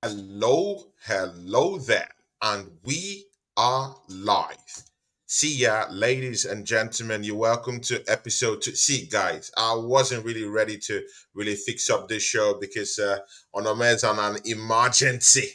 Hello there, and we are live. See ya, ladies and gentlemen. You're welcome to episode two. See, guys, I wasn't really ready to really fix up this show because Onome's on an emergency,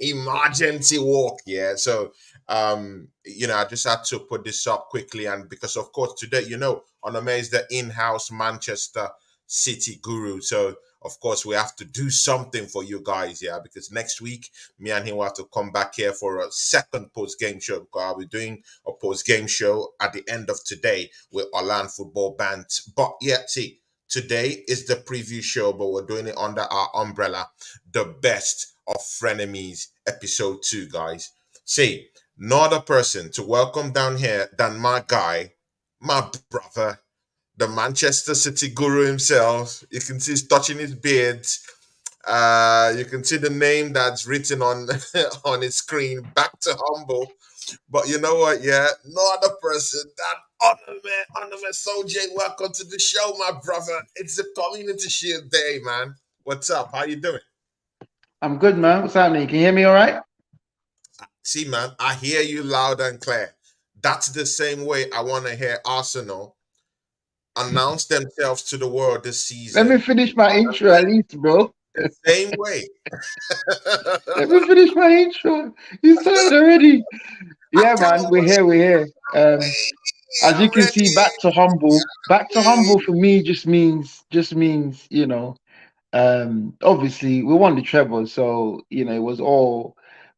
emergency walk. Yeah, so I just had to put this up quickly, and because of course today, Onome is the in-house Manchester City guru, so of course we have to do something for you guys, yeah, because next week me and him will have to come back here for a second post-game show because I'll be doing a post-game show at the end of today with Orlando Football Band. But yeah, see, today is the preview show, but we're doing it under our umbrella, the best of Frenemies episode 2, guys. See, no other person to welcome down here than my guy, my brother, the Manchester City guru himself. You can see he's touching his beard. You can see the name that's written on on his screen. Back to humble. But you know what? Yeah, no other person than Honor Soj. Welcome to the show, my brother. It's a Community Shield Day, man. What's up? How you doing? I'm good, man. What's happening? Can you hear me all right? See, man, I hear you loud and clear. That's the same way I want to hear Arsenal announce themselves to the world this Let me season. finish my intro at least, bro. The same way. Let me finish my intro. You started already. I Yeah, can't man. We're here. We're here. wait. As you I'm can see, back to humble. Back to humble ready. for me just means obviously we won the treble, so it was all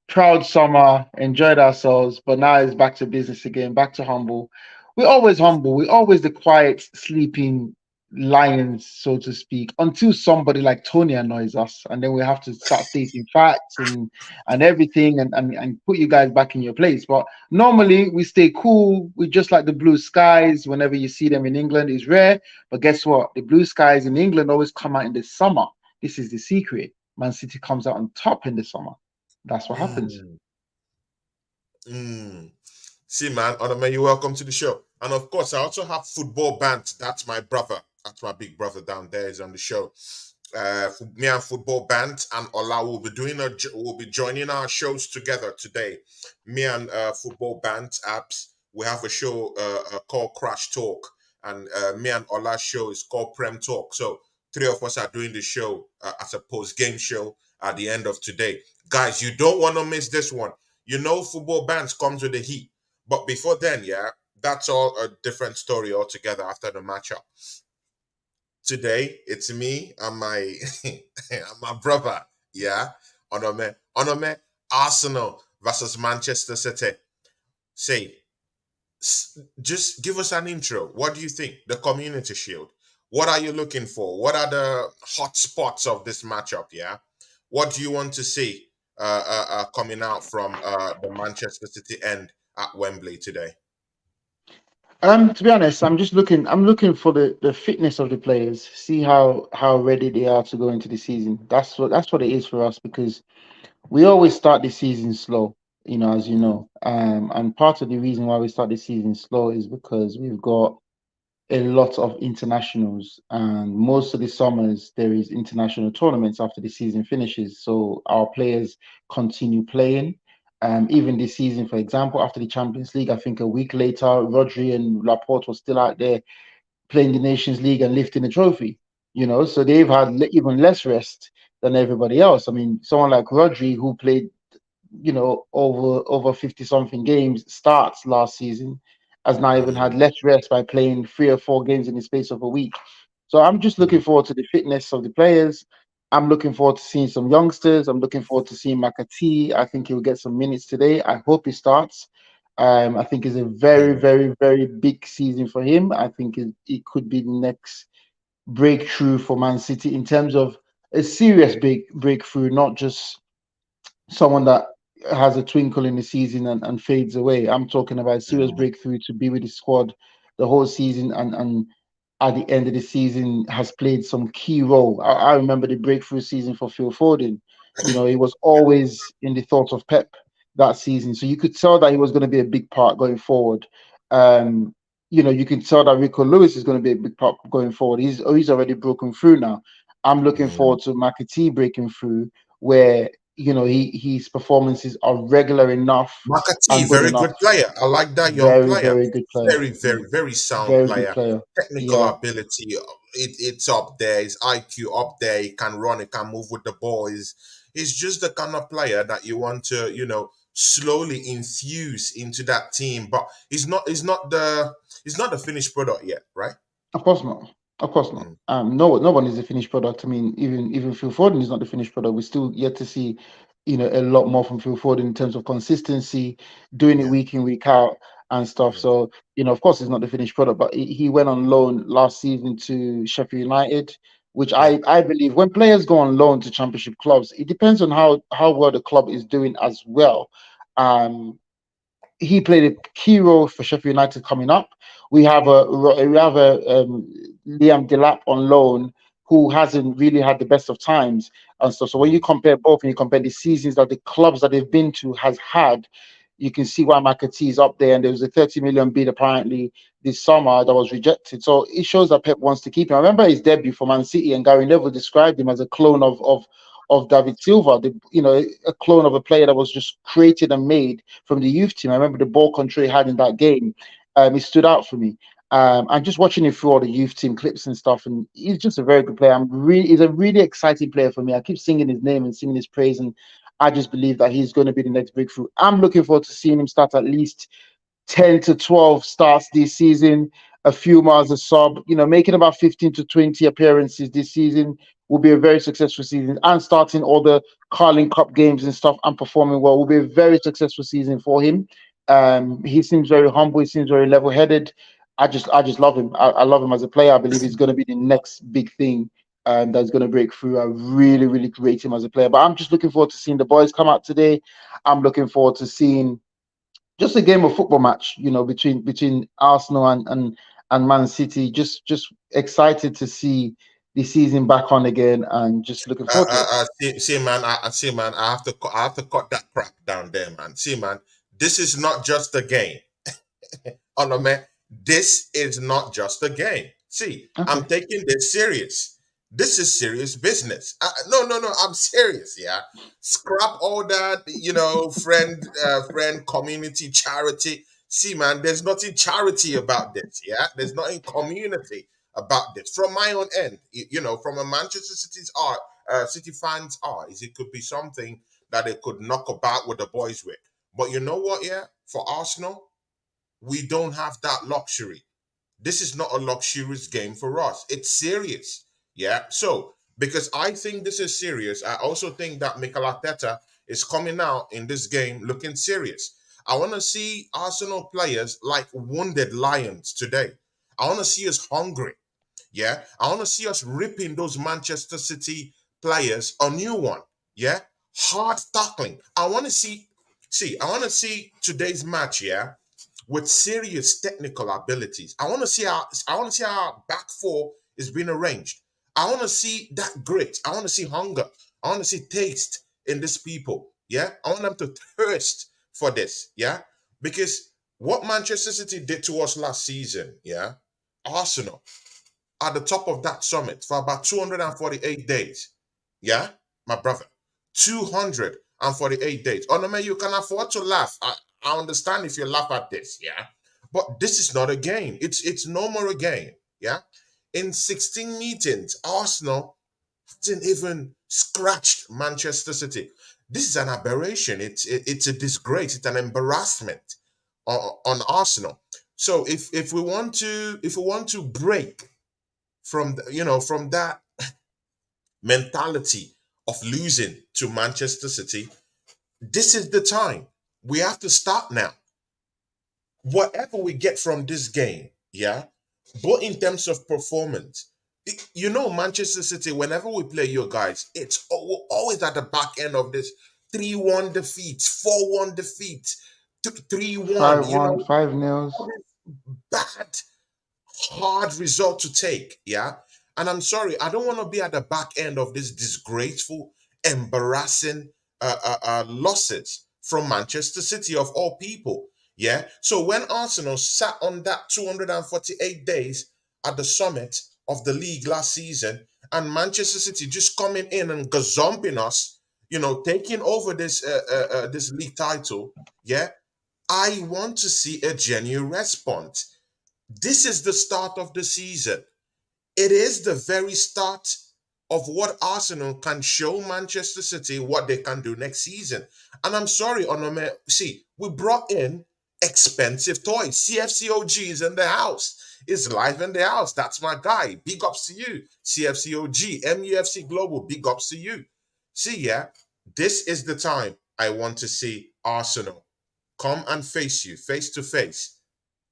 proud summer, enjoyed ourselves, but now it's back to business again, back to humble. We're always humble, we're always the quiet sleeping lions, so to speak, until somebody like Tony annoys us, and then we have to start stating facts and everything, and put you guys back in your place. But normally we stay cool, we just like the blue skies. Whenever you see them in England, is rare, but guess what? The blue skies in England always come out in the summer. This is the secret. Man City comes out on top in the summer. That's what happens. Mm, mm. See, man, Onome, you're welcome to the show. And of course, I also have Football Band. That's my brother. That's my big brother down there is on the show. Me and Football Band and Ola will be joining our shows together today. Me and Football Band apps, we have a show called Crash Talk, and me and Ola's show is called Prem Talk. So three of us are doing the show as a post game show at the end of today. Guys, you don't want to miss this one. Football Bands comes with the heat, but before then, yeah, that's all a different story altogether after the matchup. Today, it's me and my and my brother, yeah, Onome, Arsenal versus Manchester City. Say, just give us an intro. What do you think? The Community Shield. What are you looking for? What are the hot spots of this matchup? Yeah, what do you want to see coming out from the Manchester City end at Wembley today? To be honest, I'm looking for the fitness of the players, see how ready they are to go into the season. That's what it is for us, because we always start the season slow, as you know. And part of the reason why we start the season slow is because we've got a lot of internationals, and most of the summers there is international tournaments after the season finishes, so our players continue playing. Even this season, for example, after the Champions League, I think a week later Rodri and Laporte were still out there playing the Nations League and lifting the trophy. So they've had even less rest than everybody else. I mean, someone like Rodri, who played over 50 something games starts last season, has now even had Mm, less rest by playing 3 or 4 games in the space of a week. So I'm just looking mm, forward to the fitness of the players. I'm looking forward to seeing some youngsters. I'm looking forward to seeing Makati. I think he'll get some minutes today. I hope he starts. I think it's a very, mm, very, very big season for him. I think it could be the next breakthrough for Man City in terms of a serious big breakthrough, not just someone that has a twinkle in the season and fades away. I'm talking about a serious mm, breakthrough to be with the squad the whole season, and at the end of the season has played some key role. I remember the breakthrough season for Phil Foden. He was always in the thoughts of Pep that season. So you could tell that he was going to be a big part going forward. You can tell that Rico Lewis is going to be a big part going forward. He's already broken through now. I'm looking Mm. forward to Mancity breaking through, where his performances are regular enough Makati, and good very enough. good player. I like that young Very, player. very good player. Very, very, very sound Very good player. player. Technical Yeah, ability, it's up there. His IQ up there. He can run. He can move with the ball. He's just the kind of player that you want to, slowly infuse into that team. But he's not the finished product yet, right? of course not. Of course not. Mm, No one is a finished product. I mean, even Phil Foden is not the finished product. We still yet to see, a lot more from Phil Foden in terms of consistency, doing it yeah. week in, week out and stuff. Mm, So, of course, he's not the finished product, but he went on loan last season to Sheffield United, which yeah. I believe when players go on loan to championship clubs, it depends on how well the club is doing as well. He played a key role for Sheffield United coming up. We have a Liam Delap on loan who hasn't really had the best of times and stuff. So when you Mm, compare both and you compare the seasons that the clubs that they've been to has had, you can see why McAtee is up there. And there was a 30 million bid apparently this summer that was rejected. So it shows that Pep wants to keep him. I remember his debut for Man City, and Gary Neville described him as a clone of David Silva, a clone of a player that was just created and made from the youth team. I remember the ball control he had in that game. It stood out for me. And just watching him through all the youth team clips and stuff, and he's just a very good player. He's a really exciting player for me. I keep singing his name and singing his praise, and I just believe that he's going to be the next breakthrough. I'm looking forward to seeing him start at least 10 to 12 starts this season, a few miles a sub, making about 15 to 20 appearances this season will be a very successful season. And starting all the Carling Cup games and stuff and performing well will be a very successful season for him. He seems very humble, he seems very level headed. I just love him. I love him as a player. I believe he's going to be the next big thing that's going to break through. I really, really rate him as a player. But I'm just looking forward to seeing the boys come out today. I'm looking forward to seeing just a game of football match, between Arsenal and Man City. Just excited to see the season back on again, and just looking forward to it. see, man. See, man. I have to cut that crap down there, man. See, man. This is not just a game. Oh no, man. This is not just a game. See, I'm Okay, taking this serious. This is serious business. No, no, no. I'm serious. Yeah. Scrap all that, friend, community, charity. See, man, there's nothing charity about this. Yeah. There's nothing community about this. From my own end, from a Manchester City fans' eyes, it could be something that they could knock about with the boys with. But you know what? Yeah. For Arsenal, we don't have that luxury. This is not a luxurious game for us. It's serious. Yeah. So, because I think this is serious, I also think that Mikel Arteta is coming out in this game looking serious. I want to see Arsenal players like wounded lions today. I want to see us hungry. Yeah. I want to see us ripping those Manchester City players a new one. Yeah. Hard tackling. I want to see today's match, yeah, with serious technical abilities. I want to see how our back four is being arranged. I want to see that grit. I want to see hunger. I want to see taste in these people. Yeah. I want them to thirst for this. Yeah. Because what Manchester City did to us last season, yeah, Arsenal at the top of that summit for about 248 days. Yeah, my brother. 248 days. Oh, no, man, you can afford to laugh. I understand if you laugh at this, yeah? But this is not a game. It's no more a game, yeah? In 16 meetings, Arsenal hasn't even scratched Manchester City. This is an aberration. It's a disgrace. It's an embarrassment on Arsenal. So if we want to break from that mentality of losing to Manchester City, this is the time. We have to start now. Whatever we get from this game, yeah, but in terms of performance, Manchester City, whenever we play you guys, it's always at the back end of this 3-1 defeats, 4-1 defeats, 3-1, 5-1, 5-0. bad hard result to take. Yeah. And I'm sorry, I don't want to be at the back end of this disgraceful, embarrassing losses from Manchester City of all people. Yeah. So when Arsenal sat on that 248 days at the summit of the league last season and Manchester City just coming in and gazumping us, taking over this league title. Yeah, I want to see a genuine response. This is the start of the season. It is the very start of what Arsenal can show Manchester City what they can do next season. And I'm sorry, Onome. See, we brought in expensive toys. CFCOG is in the house. Is live in the house. That's my guy. Big ups to you. CFCOG, MUFC Global, big ups to you. See, yeah, this is the time I want to see Arsenal come and face you face to face,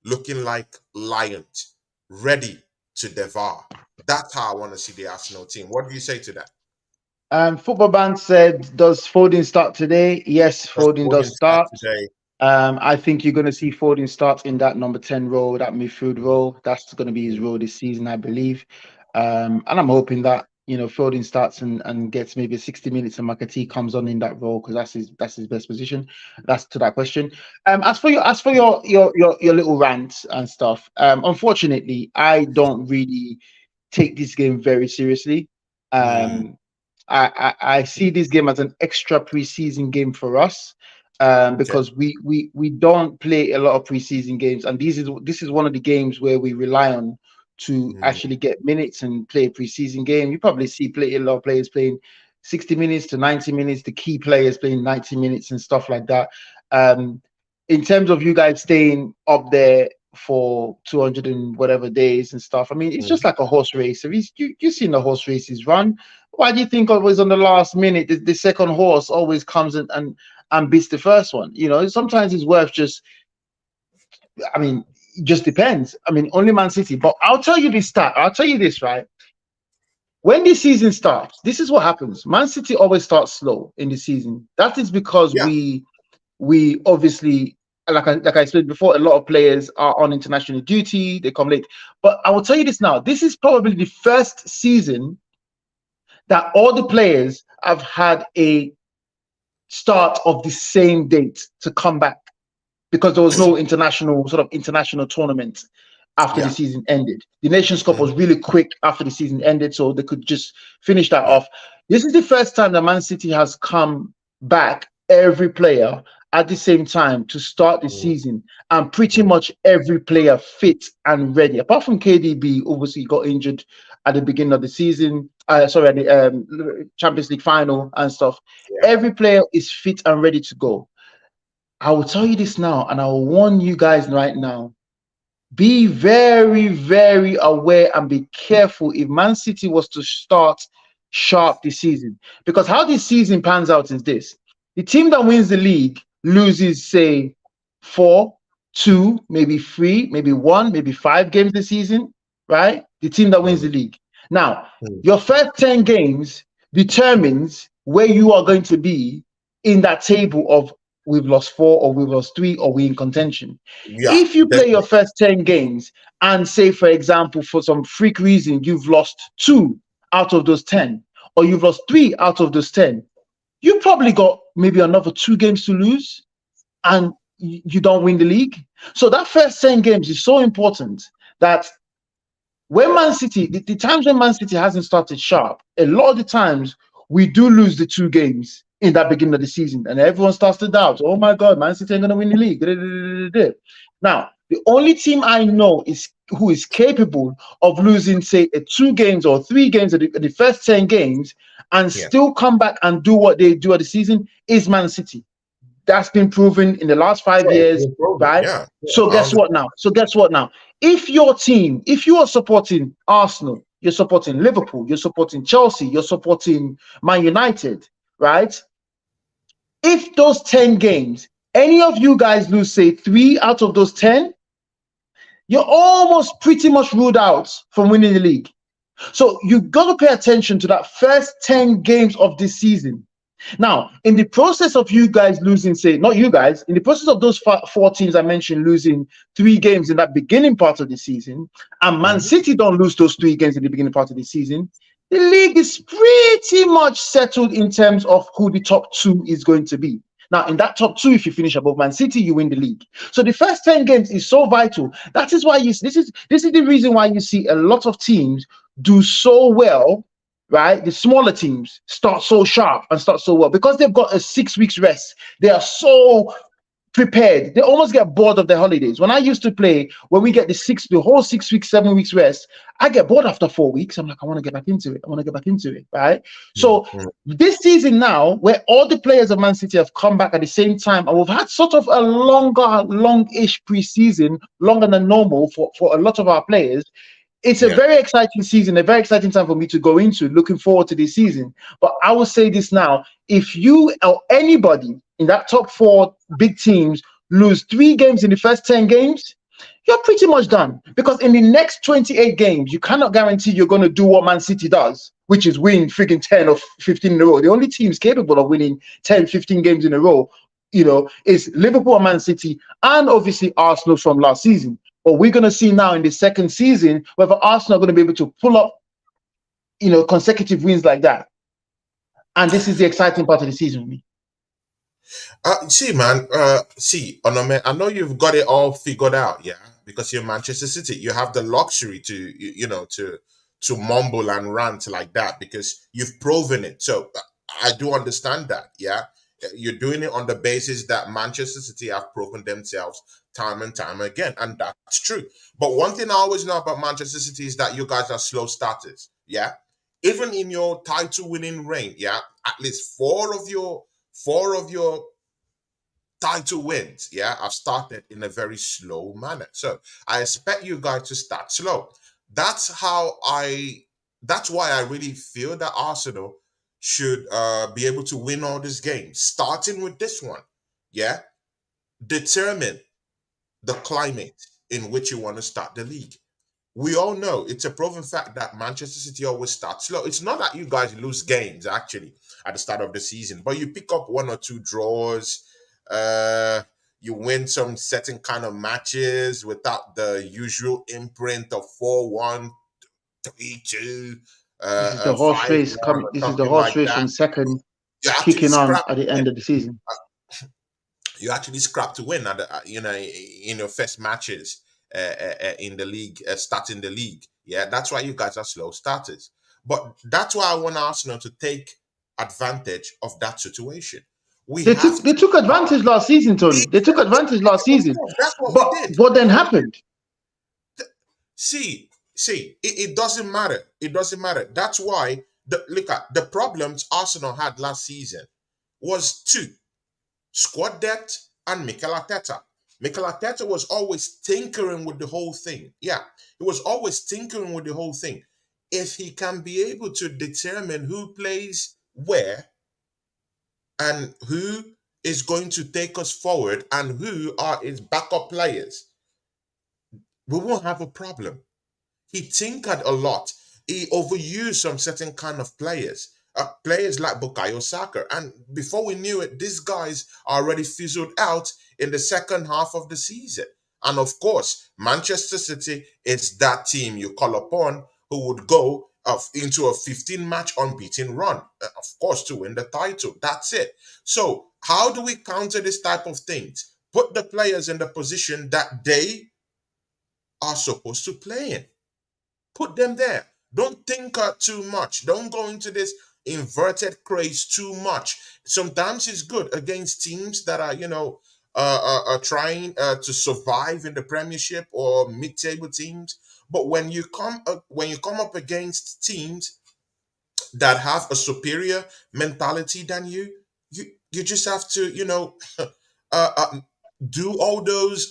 looking like lions, ready to devour. That's how I want to see the Arsenal team. What do you say to that? Football Band said, does Foden start today? Yes, Does Foden Foden does start start. today? I think you're going to see Foden start in that number 10 role, that midfield role. That's going to be his role this season, I believe. And I'm hoping that, Foden starts and gets maybe 60 minutes and McAtee comes on in that role, because that's his best position. That's to that question. As for your little rants and stuff, unfortunately, I don't really take this game very seriously. Mm, Um, I see this game as an extra preseason game for us, okay. because we don't play a lot of preseason games, and this is one of the games where we rely on to Mm, actually get minutes and play a preseason game. You probably see a lot of players playing 60 minutes to 90 minutes, the key players playing 90 minutes and stuff like that. Um, in terms of you guys staying up there for 200 and whatever days and stuff, I mean, it's just mm. like a horse race. Have you've seen the horse races run? Why do you think always on the last minute the second horse always comes and beats the first one? Sometimes it's worth just. I mean, it just depends. I mean, only Man City. But I'll tell you this stat. I'll tell you this, right? When the season starts, this is what happens. Man City always starts slow in the season. That is because Yeah. we obviously, like I explained before, a lot of players are on international duty. They come late. But I will tell you this now. This is probably the first season that all the players have had a start of the same date to come back, because there was no international tournament after the Yeah. season ended. The Nations Cup was Mhm. really quick after the season ended, so they could just finish that Yeah. off. This is the first time that Man City has come back, every player at the same time to start the Mm, season, and pretty mm. much every player fit and ready. Apart from KDB, obviously got injured at the beginning of the season. Sorry, at the Champions League final and stuff. Yeah. Every player is fit and ready to go. I will tell you this now, and I will warn you guys right now. Be very, very aware and be careful if Man City was to start sharp this season. Because how this season pans out is this: the team that wins the league loses, say, 4, 2, maybe 3, maybe 1, maybe 5 games this season, right? The team that wins Mm, the league. Now, mm. your first 10 games determines where you are going to be in that table of we've lost 4 or we've lost 3 or we're in contention. Yeah. If you play your Definitely. first 10 games and say, for example, for some freak reason, you've lost 2 out of those 10, or you've lost 3 out of those 10, you probably got maybe another 2 games to lose, and you don't win the league. So that first 10 games is so important that when Man City, the times when Man City hasn't started sharp, a lot of the times we do lose the 2 games in that beginning of the season, and everyone starts to doubt, oh my God, Man City ain't going to win the league. Now, the only team I know is who is capable of losing, say, 2 games or 3 games in the first 10 games and Yeah. still come back and do what they do at the season is Man City. That's been proven in the last five Sure. It's years, no problem. right? Yeah. Yeah. So I guess what now? understand. If your team, if you are supporting Arsenal, you're supporting Liverpool, you're supporting Chelsea, you're supporting Man United, right? If those 10 games, any of you guys lose, say, 3 out of those 10, you're almost pretty much ruled out from winning the league. So you've got to pay attention to that first 10 games of this season. Now, in the process of you guys losing, say, not you guys, in the process of those 4 teams I mentioned losing 3 games in that beginning part of the season, and Man Mhm. City don't lose those 3 games in the beginning part of the season, the league is pretty much settled in terms of who the top 2 is going to be. Now, in that top 2, if you finish above Man City, you win the league. So the first 10 games is so vital. That is why this is the reason why you see a lot of teams do so well right? The smaller teams start so sharp and start so well because they've got a 6 weeks rest. They are so prepared. They almost get bored of their holidays. When I used to play, when we get the whole 6 weeks, 7 weeks rest, I get bored after 4 weeks. I'm like, I want to get back into it. I want to get back into it, right? So mm. this season now, where all the players of Man City have come back at the same time, and we've had sort of a longish preseason, longer than normal for a lot of our players. It's a Yeah. very exciting season, a very exciting time for me to go into. Looking forward to this season. But I will say this now: if you or anybody in that top four big teams lose 3 games in the first 10 games, you're pretty much done. Because in the next 28 games, you cannot guarantee you're going to do what Man City does, which is win freaking 10 or 15 in a row. The only teams capable of winning 10, 15 games in a row, is Liverpool and Man City, and obviously Arsenal from last season. But we're going to see now in the second season whether Arsenal are going to be able to pull up, consecutive wins like that. And this is the exciting part of the season for me. See, man. See, Onome, I know you've got it all figured out, yeah, because you're Manchester City. You have the luxury to, to mumble and rant like that because you've proven it. So I do understand that, yeah. You're doing it on the basis that Manchester City have proven themselves time and time again, and that's true. But one thing I always know about Manchester City is that you guys are slow starters, yeah. Even in your title-winning reign, yeah, at least four of your title wins, yeah, I've started in a very slow manner. So I expect you guys to start slow. That's how I that's why I really feel that Arsenal should be able to win all these games, starting with this one. Yeah. Determine the climate in which you want to start the league. We all know it's a proven fact that Manchester City always starts slow. It's not that you guys lose games actually at the start of the season, but you pick up one or two draws. Uh, you win some certain kind of matches without the usual imprint of 4-1, 3-2, This is the horse 5-1, race coming. or This is the something horse like race that. from second You actually kicking on scrap at the to win. end of the season. You actually scrap to win at in your first matches in the league, starting the league. Yeah, that's why you guys are slow starters. But that's why I want Arsenal to take advantage of that situation. We They have took they to took start. advantage last season, Tony. They took advantage last Of season. course, that's what we But did. what then That's what we did. happened? See, it doesn't matter. It doesn't matter. That's why look at the problems Arsenal had last season was two: squad depth and Mikel Arteta. Mikel Arteta was always tinkering with the whole thing. Yeah, he was always tinkering with the whole thing. If he can be able to determine who plays where and who is going to take us forward and who are his backup players, we won't have a problem. He tinkered a lot. He overused some certain kind of players like Bukayo Saka. And before we knew it, these guys already fizzled out in the second half of the season. And of course, Manchester City is that team you call upon who would go into a 15-match unbeaten run, of course, to win the title. That's it. So, how do we counter this type of things? Put the players in the position that they are supposed to play in. Put them there. Don't think too much. Don't go into this inverted craze too much. Sometimes it's good against teams that are, trying to survive in the Premiership or mid-table teams. But when you come up against teams that have a superior mentality than you just have to, uh, uh, do all those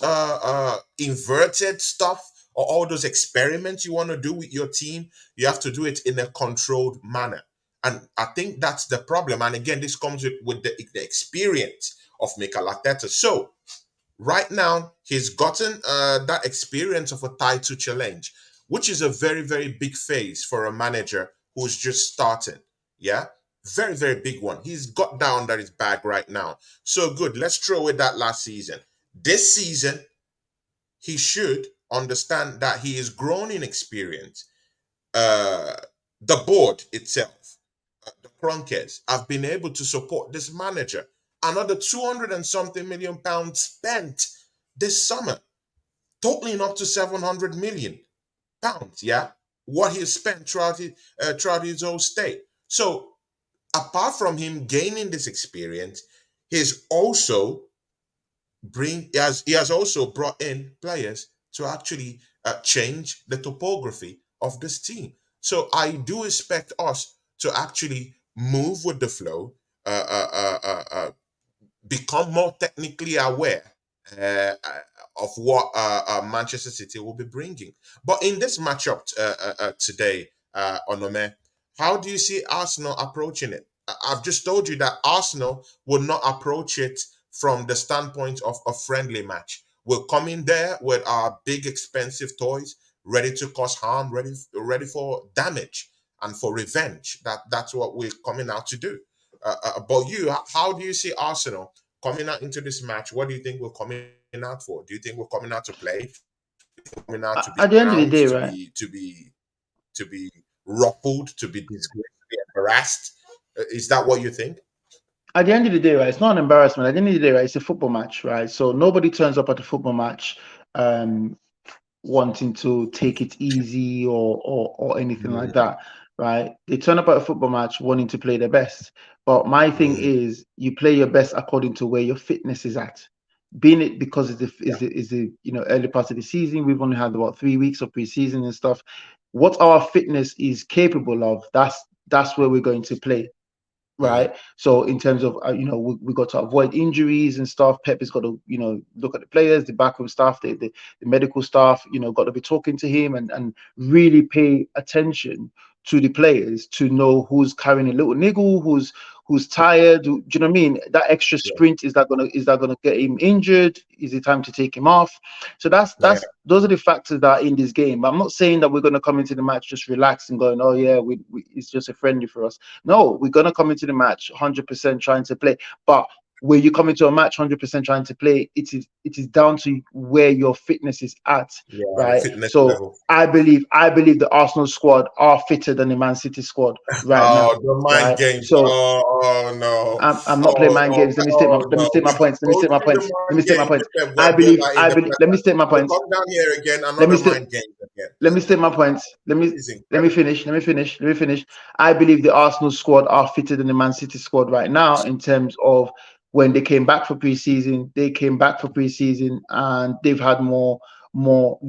inverted stuff or all those experiments you want to do with your team. You have to do it in a controlled manner, and I think that's the problem. And again, this comes with the experience of Mikel Arteta. So right now, he's gotten that experience of a title challenge, which is a very, very big phase for a manager who's just starting. Yeah, very, very big one. He's got down that his bag right now. So good. Let's throw away that last season. This season, he should understand that he is grown in experience. Uh, the board itself, the Kronkers, have been able to support this manager. Another 200 and something million pounds spent this summer, totaling up to 700 million pounds. Yeah. what he spent throughout his whole stay. So apart from him gaining this experience, he's also he has also brought in players to actually change the topography of this team. So I do expect us to actually move with the flow, uh, uh, uh, uh, uh, become more technically aware uh, uh, of what Manchester City will be bringing. But in this matchup today, Onome, how do you see Arsenal approaching it? I've just told you that Arsenal will not approach it from the standpoint of a friendly match. We'll come in there with our big, expensive toys, ready to cause harm, ready for damage and for revenge. That's what we're coming out to do. But how do you see Arsenal coming out into this match? What do you think we're coming out for? Do you think we're coming out to play? Coming out to be At the crowned, end of the day, right? to be ruffled, to be disgraced, to be embarrassed? Is that what you think? At the end of the day, right, it's not an embarrassment. At the end of the day, right, it's a football match, right? So nobody turns up at a football match um, wanting to take it easy or anything like Mm, that, right? They turn up at a football match wanting to play their best. But my thing mm, is, you play your best according to where your fitness is at. Being it because it's yeah, the early part of the season, we've only had about 3 weeks of preseason and stuff. What our fitness is capable of, that's where we're going to play, mm, right? So in terms of we got to avoid injuries and stuff. Pep has got to look at the players, the backroom staff, the medical staff. Got to be talking to him and really pay attention to the players to know who's carrying a little niggle, who's tired. Do you know what I mean? That extra yeah, sprint, is that gonna get him injured? Is it time to take him off? So yeah, those are the factors that are in this game. But I'm not saying that we're gonna come into the match just relaxed and going, oh yeah, it's just a friendly for us. No, we're gonna come into the match 100% trying to play. But when you come into a match 100% trying to play, it is down to where your fitness is at, yeah. The right? fitness So level. I believe the Arsenal squad are fitter than the Man City squad right now, Oh, the mind right? games. So Oh no. I'm not playing mind games. Oh Let me no. state my We points. Let me go state my through the points. Let me mind state my games points. with Pep I believe Guardiola in I the believe. Premier Let me state my We points. come down here again, Let me another state mind game again. let me state my points. It's Let me incredible. finish. Let me finish. Let me finish. I believe the Arsenal squad are fitter than the Man City squad right now in terms of when they came back for preseason. They came back for preseason and they've had more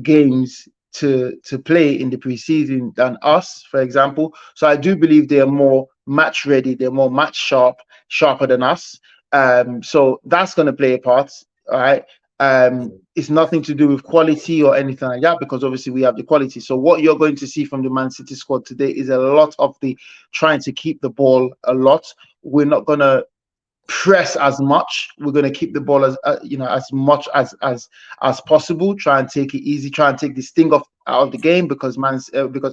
games to play in the preseason than us, for example. So I do believe they are more match ready. They're more match sharper than us. So that's going to play a part. All right. Mm, It's nothing to do with quality or anything like that because obviously we have the quality. So what you're going to see from the Man City squad today is a lot of the trying to keep the ball a lot. We're not going to press as much. We're going to keep the ball as much as possible. Try and take it easy. Try and take the sting off out of the game because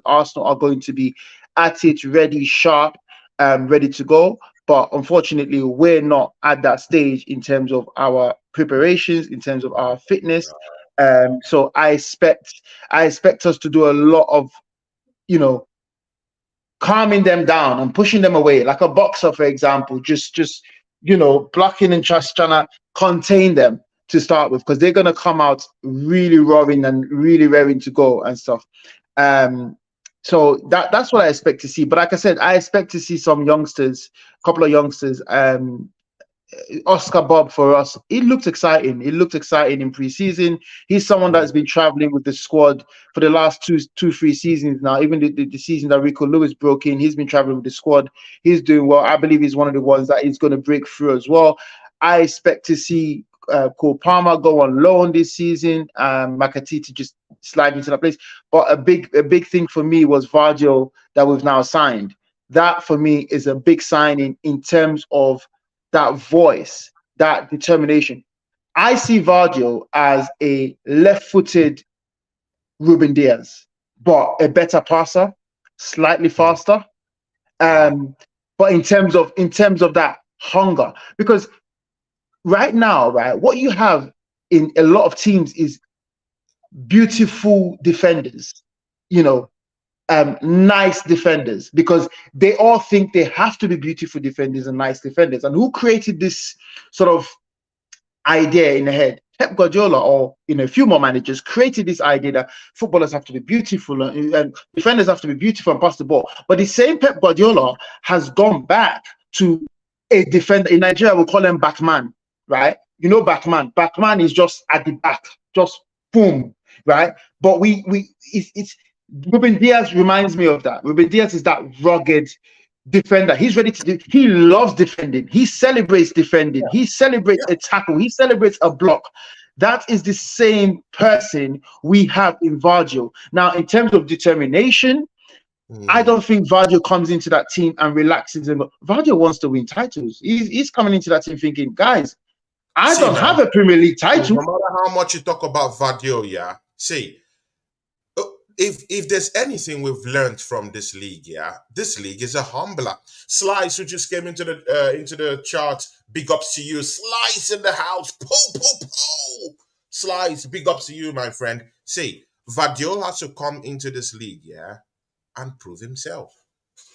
Arsenal are going to be at it, ready, sharp, ready to go. But unfortunately, we're not at that stage in terms of our preparations, in terms of our fitness. So I expect us to do a lot of you know calming them down and pushing them away, like a boxer, for example, just blocking and just trying to contain them to start with, because they're gonna come out really roaring and really raring to go and stuff. Um, so that's what I expect to see. But like I said, I expect to see some youngsters, a couple of youngsters. Oscar Bob for us. It looked exciting. It looked exciting in preseason. He's someone mm, that's been traveling with the squad for the last two, 3 seasons now. Even the season that Rico Lewis broke in, he's been traveling with the squad. He's doing well. I believe he's one of the ones that is going to break through as well. I expect to see Cole Palmer go on loan this season. Makati to just slide into that place. But a big thing for me was Vargil that we've now signed. That for me is a big signing in terms of that voice, that determination. I see Vargil as a left-footed Ruben Diaz, but a better passer, slightly mm, faster. mm, But in terms of that hunger, because right now, right, what you have in a lot of teams is beautiful defenders, you know, nice defenders, because they all think they have to be beautiful defenders and nice defenders. And who created this sort of idea in the head? Pep Guardiola or a few more managers created this idea that footballers have to be beautiful and defenders have to be beautiful and pass the ball. But the same Pep Guardiola has gone back to a defender. In Nigeria, we call him Batman, right? You know Batman. Batman is just at the back, just boom, right? But it's Ruben Diaz reminds me of that. Ruben Diaz is that rugged defender. He's ready to do. He loves defending. He celebrates defending. He celebrates a tackle. He celebrates a block. That is the same person we have in Virgil. Now, in terms of determination, I don't think Virgil comes into that team and relaxes. And Virgil wants to win titles. He's coming into that team thinking, guys, I don't have a Premier League title. No matter how much you talk about Virgil, if there's anything we've learned from this league, this league is a humbler. Slice, who just came into the chart, big ups to you. Slice in the house, po. Slice, big ups to you, my friend. See, Virgil has to come into this league, and prove himself.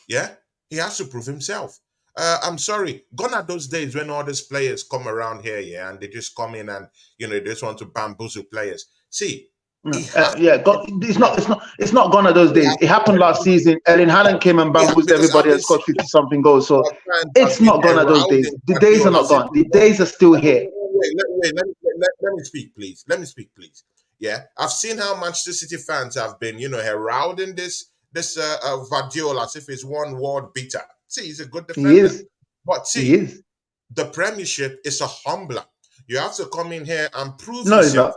Yeah, he has to prove himself. I'm sorry, gone are those days when all these players come around here, and they just come in and they just want to bamboozle players. See. It's not gone at those days. It happened last season. Erling Haaland came and bamboozled everybody and scored 50-something goals. So it's not gone at those days. The days are not gone. The days are still here. Let me speak, please. Yeah, I've seen how Manchester City fans have been, heralding this Guardiola as if he's one world beater. See, he's a good defender. He is. But see, the Premiership is a humbler. You have to come in here and prove yourself. He's not.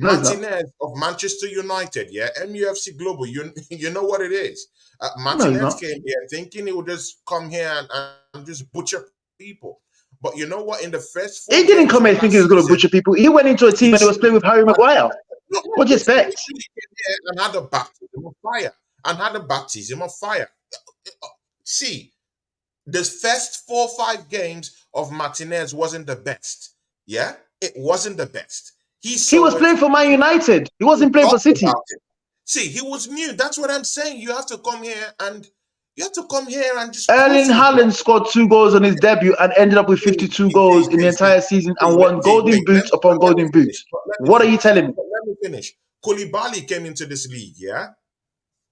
Martinez of Manchester United, MUFC Global, you know what it is. Martinez came here thinking he would just come here and just butcher people. But you know what? In the first 4 he didn't come here thinking he was going to butcher people. He went into a team and he was playing with Harry Maguire. What do you expect? And had a baptism of fire. See, the first 4 or 5 games of Martinez wasn't the best. Yeah, it wasn't the best. He was playing for Man United. He wasn't playing for City. See, he was new. That's what I'm saying. You have to come here and just. Erling Haaland scored 2 goals on his debut and ended up with 52 goals in the entire season and won golden boot upon golden boot. What are you telling me? Let me finish. Koulibaly came into this league,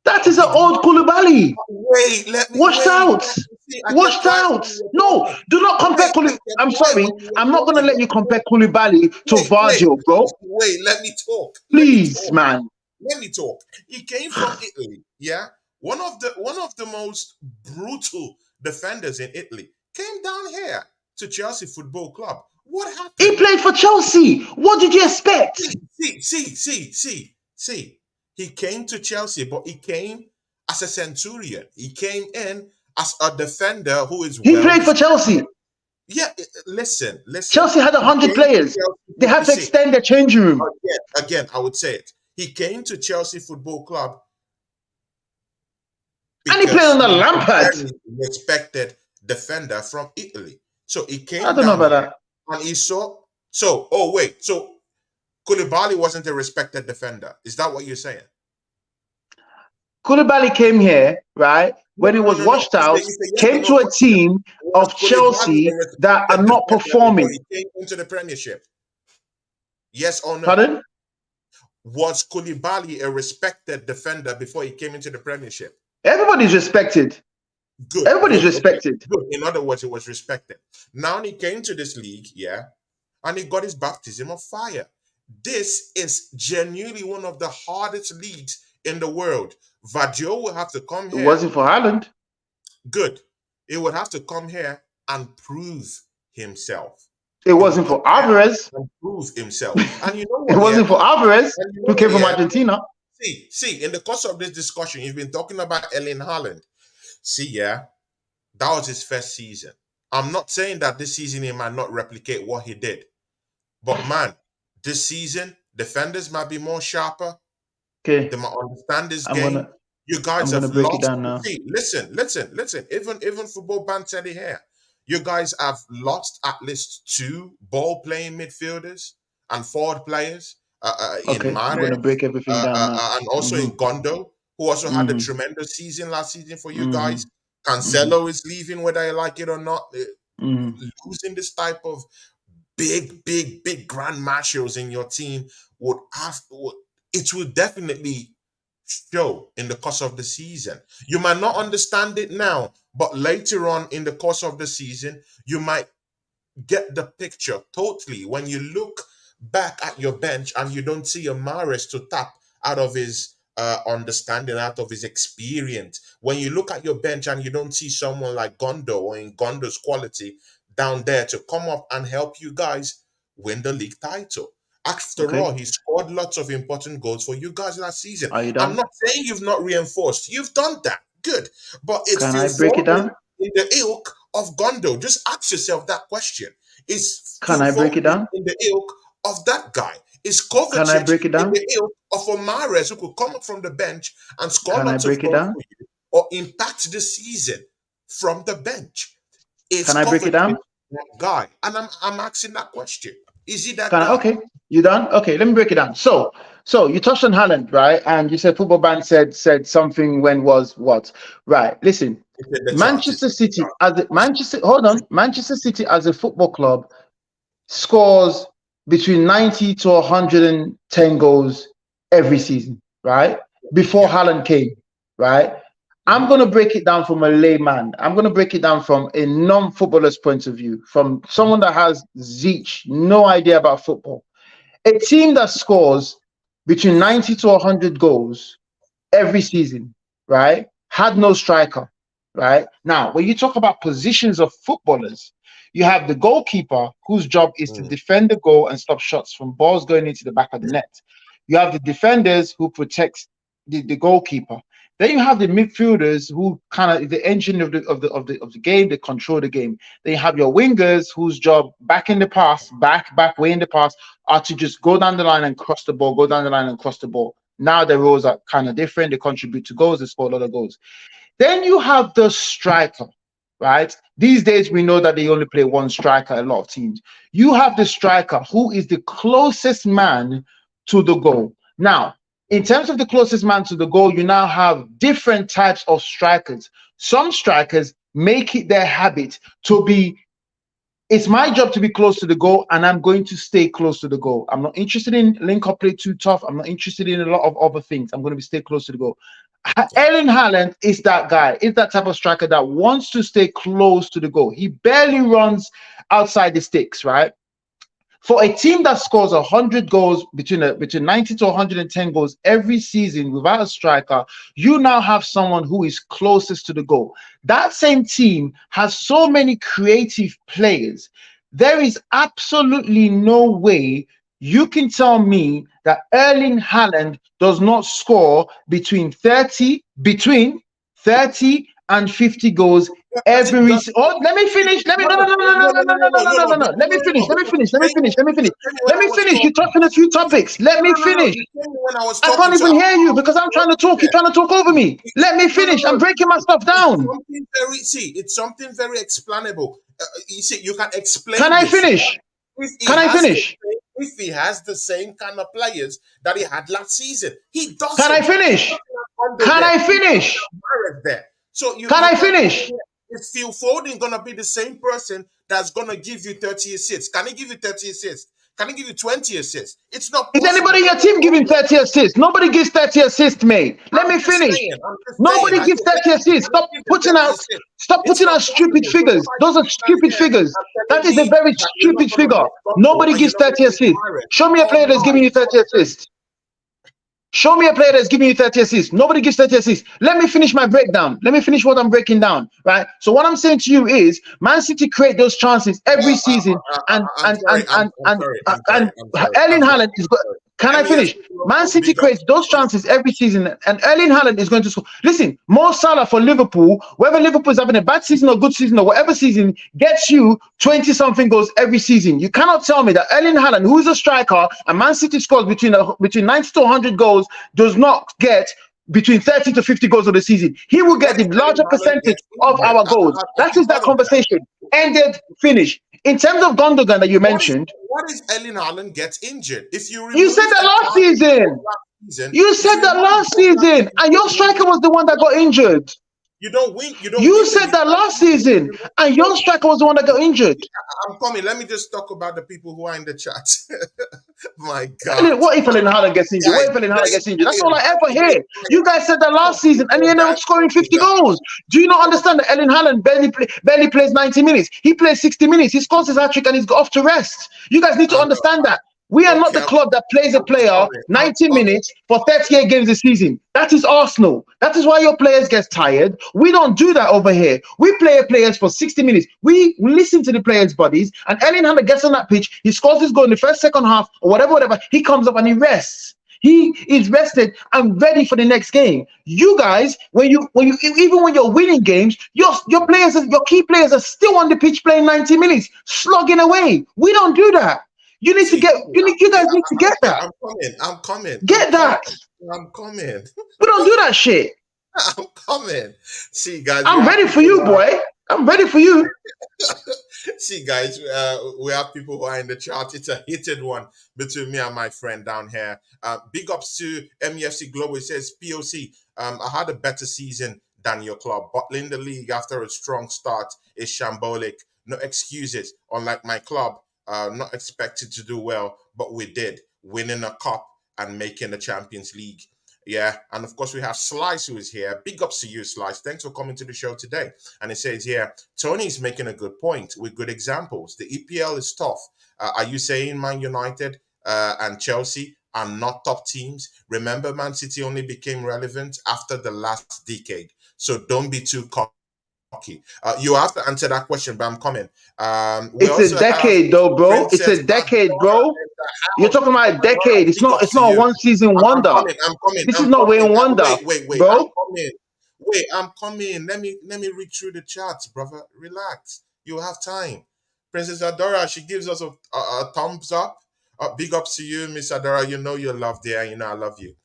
That is an old Koulibaly. Wait, let me. Watched out. No, do not compare Koulibaly. I'm sorry. I'm not going to let you compare Koulibaly to Virgil, bro. Wait, let me talk. Please, man. Let me talk. He came from Italy, One of the most brutal defenders in Italy came down here to Chelsea Football Club. What happened? He played for Chelsea. What did you expect? See. He came to Chelsea, but he came as a centurion. He came in as a defender who is. He played for Chelsea. Yeah, listen. Chelsea had 100 players. They had to extend their changing room. Again, I would say it. He came to Chelsea Football Club. And he played on the Lampard. Respected defender from Italy. So he came. I don't know about that. And he saw. So Koulibaly wasn't a respected defender. Is that what you're saying? Koulibaly came here, right? When he was washed out, came to a team of Chelsea that are not performing. He came into the Premiership. Yes or no? Pardon? Was Koulibaly a respected defender before he came into the Premiership? Everybody's respected. Good. Everybody's respected. Good. In other words, it was respected. Now he came to this league, and he got his baptism of fire. This is genuinely one of the hardest leagues in the world. Virgil will have to come here. It wasn't for Haaland. Good. He would have to come here and prove himself. It wasn't for Alvarez. And prove himself. And you know what? It wasn't for Alvarez, who came from Argentina. See, in the course of this discussion, you've been talking about Erling Haaland. See, that was his first season. I'm not saying that this season he might not replicate what he did. But man, this season, defenders might be more sharper. Okay. They might understand this game. You guys have break lost. It down now. See, listen. Even football band said it here. You guys have lost at least 2 ball-playing midfielders and forward players. Okay, I'm going to break everything down now. And also in Gondo, who also had a tremendous season last season for you guys. Cancelo is leaving, whether you like it or not. Losing this type of big grand marshals in your team would have, it will definitely show in the course of the season. You might not understand it now, but later on in the course of the season, you might get the picture totally when you look back at your bench and you don't see a Mahrez to tap out of his understanding, out of his experience. When you look at your bench and you don't see someone like Gondo or in Gondo's quality down there to come up and help you guys win the league title. After Okay. all, he scored lots of important goals for you guys last season. Are you I'm done? not saying you've not reinforced. You've done that. Good. But it's Can Phil I break it down? Foden in the ilk of Gondo. Just ask yourself that question. Is Can Phil I break Foden it down? in the ilk of that guy? Is Can I Kovacic break it in down? the ilk of a Mahrez who could come up from the bench and score Can I lots of break it goals down? for you or impact the season from the bench? Is Can I break it Kovacic down? that guy? And I'm asking that question. Is he that Can I, guy? okay, you done? Okay, let me break it down. So you touched on Haaland, right? And you said football band said something when was what? Right. Listen, Is it the chances? Manchester City as a, Manchester. Hold on, Manchester City as a football club scores between 90 to 110 goals every season, right? Before Yeah. Haaland came, right? I'm Mhm. going to break it down from a layman. I'm going to break it down from a non-footballer's point of view, from someone that has zilch, no idea about football. A team that scores between 90 to 100 goals every season, right, had no striker, right? Now, when you talk about positions of footballers, you have the goalkeeper whose job is to Mm. defend the goal and stop shots from balls going into the back of the net. You have the defenders who protects the goalkeeper. Then you have the midfielders who kind of the engine of the game, they control the game. Then you have your wingers whose job back in the pass, back way in the pass, are to just go down the line and cross the ball, go down the line and cross the ball. Now their roles are kind of different. They contribute to goals, they score a lot of goals. Then you have the striker, right? These days we know that they only play one striker, a lot of teams. You have the striker who is the closest man to the goal. Now, in terms of the closest man to the goal, you now have different types of strikers. Some strikers make it their habit to be, it's my job to be close to the goal, and I'm going to stay close to the goal. I'm not interested in link up play too tough. I'm not interested in a lot of other things. I'm going to be stay close to the goal. Yeah. Erling Haaland is that guy, is that type of striker that wants to stay close to the goal. He barely runs outside the sticks, right? For a team that scores 100 goals between 90 to 110 goals every season without a striker, you now have someone who is closest to the goal. That same team has so many creative players. There is absolutely no way you can tell me that Erling Haaland does not score between 30 and 50 goals Does it, every. does, Oh, let me finish. Let me no no no no no no no no no no no no. Let me finish. Let me finish. Let me finish. Let me finish. You tell me when Let I me was finish. You talking. touched on a few topics. Let me No. finish. You tell me when I was I can't talking. So even hear you because I'm trying to talk. You're trying to talk over me. Let me finish. I'm no. breaking my stuff It's down. something very, see, it's something very explainable. You see, you can Can explain I this finish? if he Can I has the finish? same, if he has the same kind of players that he had last season. He Can I doesn't. He finish? doesn't have Rondo Can there. I He doesn't finish? have Mahrez there. So Can you I can't tell finish? me, is Phil Foden gonna be the same person that's gonna give you 30 assists? Can he give you 30 assists? Can he give you 20 assists? It's not Is anybody possible. in your team giving 30 assists? Nobody gives 30 assists, mate. Let me finish. I'm just saying. Nobody I gives said, 30 assists. can he Stop give you putting 30 out assists? stop It's putting not out stupid possible. So figures. why Those should are you stand stupid here figures. and That telling is a me very that you're not stupid gonna figure. give Rondo Nobody and you're gives not gonna 30 give assists. Mahrez? Show me a Oh player that's no, giving you it's 30 nonsense. assists. Show me a player that's giving you 30 assists. Nobody gives 30 assists. Let me finish my breakdown. Let me finish what I'm breaking down. Right. So what I'm saying to you is Man City create those chances every season, and I'm sorry. Erling I'm sorry. Haaland is good. Can Let I me ask finish? you Man real City big up. creates those chances every season, and Erling Haaland is going to score. Listen, Mo Salah for Liverpool, whether Liverpool is having a bad season or good season or whatever season, gets you 20 something goals every season. You cannot tell me that Erling Haaland, who is a striker, and Man City scores between 90 to 100 goals, does not get between 30 to 50 goals of the season. He will What get the if Erling larger Haaland percentage gets of injured? our goals. Have That you is that thought of that? conversation. Ended, finish. In terms of Gundogan that you mentioned, What if Erling Haaland gets injured? If you you said remove that a last part of season. last season, You if said you that remove last season, and your striker was the one that got injured. You don't win. You don't You win the said league. that last season, and your striker was the one that got injured. I'm coming. Let me just talk about the people who are in the chat. My God, What if Erling Haaland gets injured? guys, What if Erling Haaland wait, gets injured? That's all wait, I ever wait, hear. wait. You guys said that last Don't, season, and he go ended up back. scoring Don't do 50 that. goals. Do you not understand that Erling Haaland barely plays 90 minutes? He plays 60 minutes. He scores his hat-trick and he's got off to rest. You guys need to I know. understand that. We are not Okay, the club that plays a I'm player coming. I'm 90 coming. minutes for 38 games a season. That is Arsenal. That is why your players get tired. We don't do that over here. We play players for 60 minutes. We listen to the players' bodies, and Erling Haaland gets on that pitch. He scores his goal in the first, second half, or whatever. He comes up and he rests. He is rested and ready for the next game. You guys, even when you're winning games, your key players are still on the pitch playing 90 minutes, slugging away. We don't do that. You need to See, get you guys need to get okay, that. I'm coming. I'm coming. I'm Get coming. that. I'm coming. We don't do that shit. I'm coming. See, guys, we I'm have ready for people you, who are. boy. I'm ready for you. See, guys, we have people who are in the chat. It's a heated one between me and my friend down here. Big ups to MEFC Global. It says POC. I had a better season than your club. Bottling the league after a strong start is shambolic. No excuses. Unlike my club, not expected to do well, but we did, winning a cup and making the Champions League. Yeah, and of course we have Slice who is here. Big ups to you, Slice. Thanks for coming to the show today. And it says here, Tony's making a good point with good examples. The EPL is tough. Are you saying Man United and Chelsea are not top teams? Remember, Man City only became relevant after the last decade. So don't be too cocky. You have to answer that question, but I'm coming. We It's a also have decade, though, bro. It's Princess a Adora decade, bro. in the You're house. talking about a Adora, decade. It's big not. ups It's to not a you. one season I'm wonder. coming. I'm coming. This is I'm not coming. Wayne Wonder, Wait. I'm bro. coming. Wait, I'm coming. Let me read through the charts, brother. Relax. You have time. Princess Adora, she gives us a thumbs up. Big ups to you, Miss Adora. You know you're loved there. You know I love you.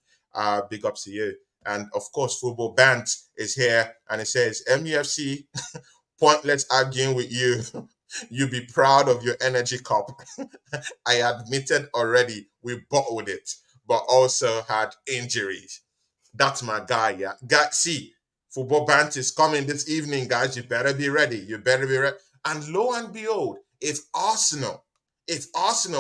Big ups to you. And of course, Football Band is here, and it says MUFC pointless arguing with you. You be proud of your energy cup. I admitted already we bottled it, but also had injuries. That's my guy, yeah. See, football band is coming this evening, guys. You better be ready. You better be ready. And lo and behold, if Arsenal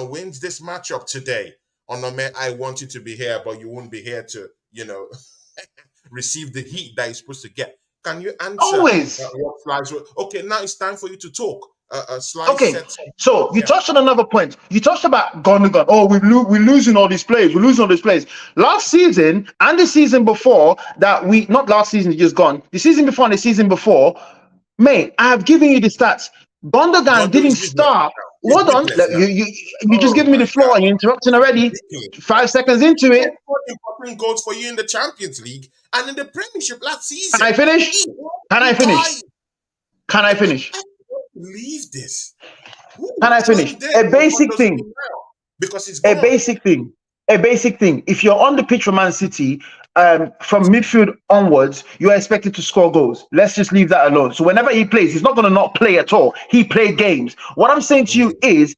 wins this matchup today, Onome, I want you to be here, but you won't be here to, receive the heat that you're supposed to get. Can you answer Always. what Slice? Okay, now it's time for you to talk. Slice Okay, said something. so you Yeah. touched on another point. You touched about Gundogan. Oh, we're losing all these players. We're losing all these players. Last season and the season before that, not last season, just gone. The season before and the season before, mate, I have given you the stats. Gundogan Gondo didn't is useless start. now. He's Hold on, useless now. you just Oh giving me my the floor God. and you're interrupting It's already. ridiculous. 5 seconds into He it, scored important goals for you in the Champions League and in the Premiership last can season. I finish? He Can I won finish? guys. Can I finish? I can't believe this. Who Can I would finish? claim this A for basic Gundo's thing. name now? Because he's A gone. basic thing. A basic thing. If you're on the pitch for Man City, from midfield onwards, you're expected to score goals. Let's just leave that alone. So whenever he plays, he's not going to not play at all. He played games. What I'm saying to you Mm. is,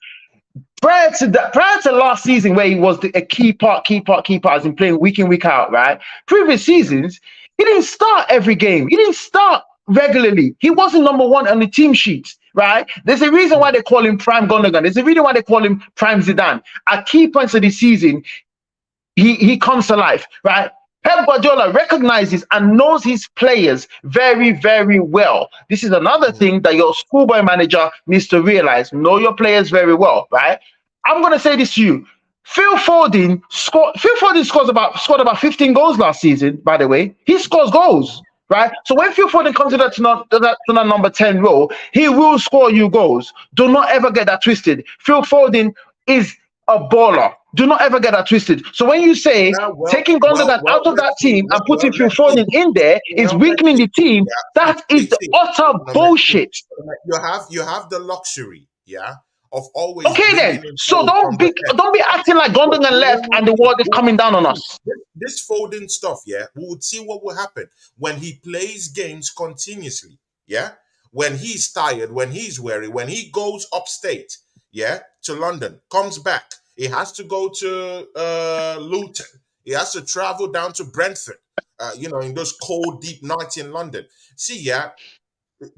prior to last season, where he was a key part, as in playing week in, week out, right? Previous seasons, he didn't start every game. He didn't start regularly. He wasn't number one on the team sheet, right? There's a reason why they call him Prime Gundogan. There's a reason why they call him Prime Zidane. At key points of the season, he comes to life, right? Pep Guardiola recognizes and knows his players very, very well. This is another thing that your schoolboy manager needs to realize. Know your players very well, right? I'm gonna say this to you. Phil Foden scored about 15 goals last season, by the way. He scores goals, right? So when Phil Foden comes to that number 10 role, he will score you goals. Do not ever get that twisted. Phil Foden is a baller. Do not ever get that twisted. So when you say taking Gundogan out of that team and putting Phil Foden in there is Let's weakening see. the team, Yeah. that is the utter bullshit. You have the luxury, yeah, of always Okay then. bringing in So players from the bench. don't be acting like Gundogan left and the world is coming down on us. This folding stuff, yeah, we would see what will happen when he plays games continuously, yeah. When he's tired, when he's weary, when he goes upstate, yeah, to London, comes back, he has to go to Luton, He has to travel down to Brentford, in those cold, deep nights in London. See, yeah,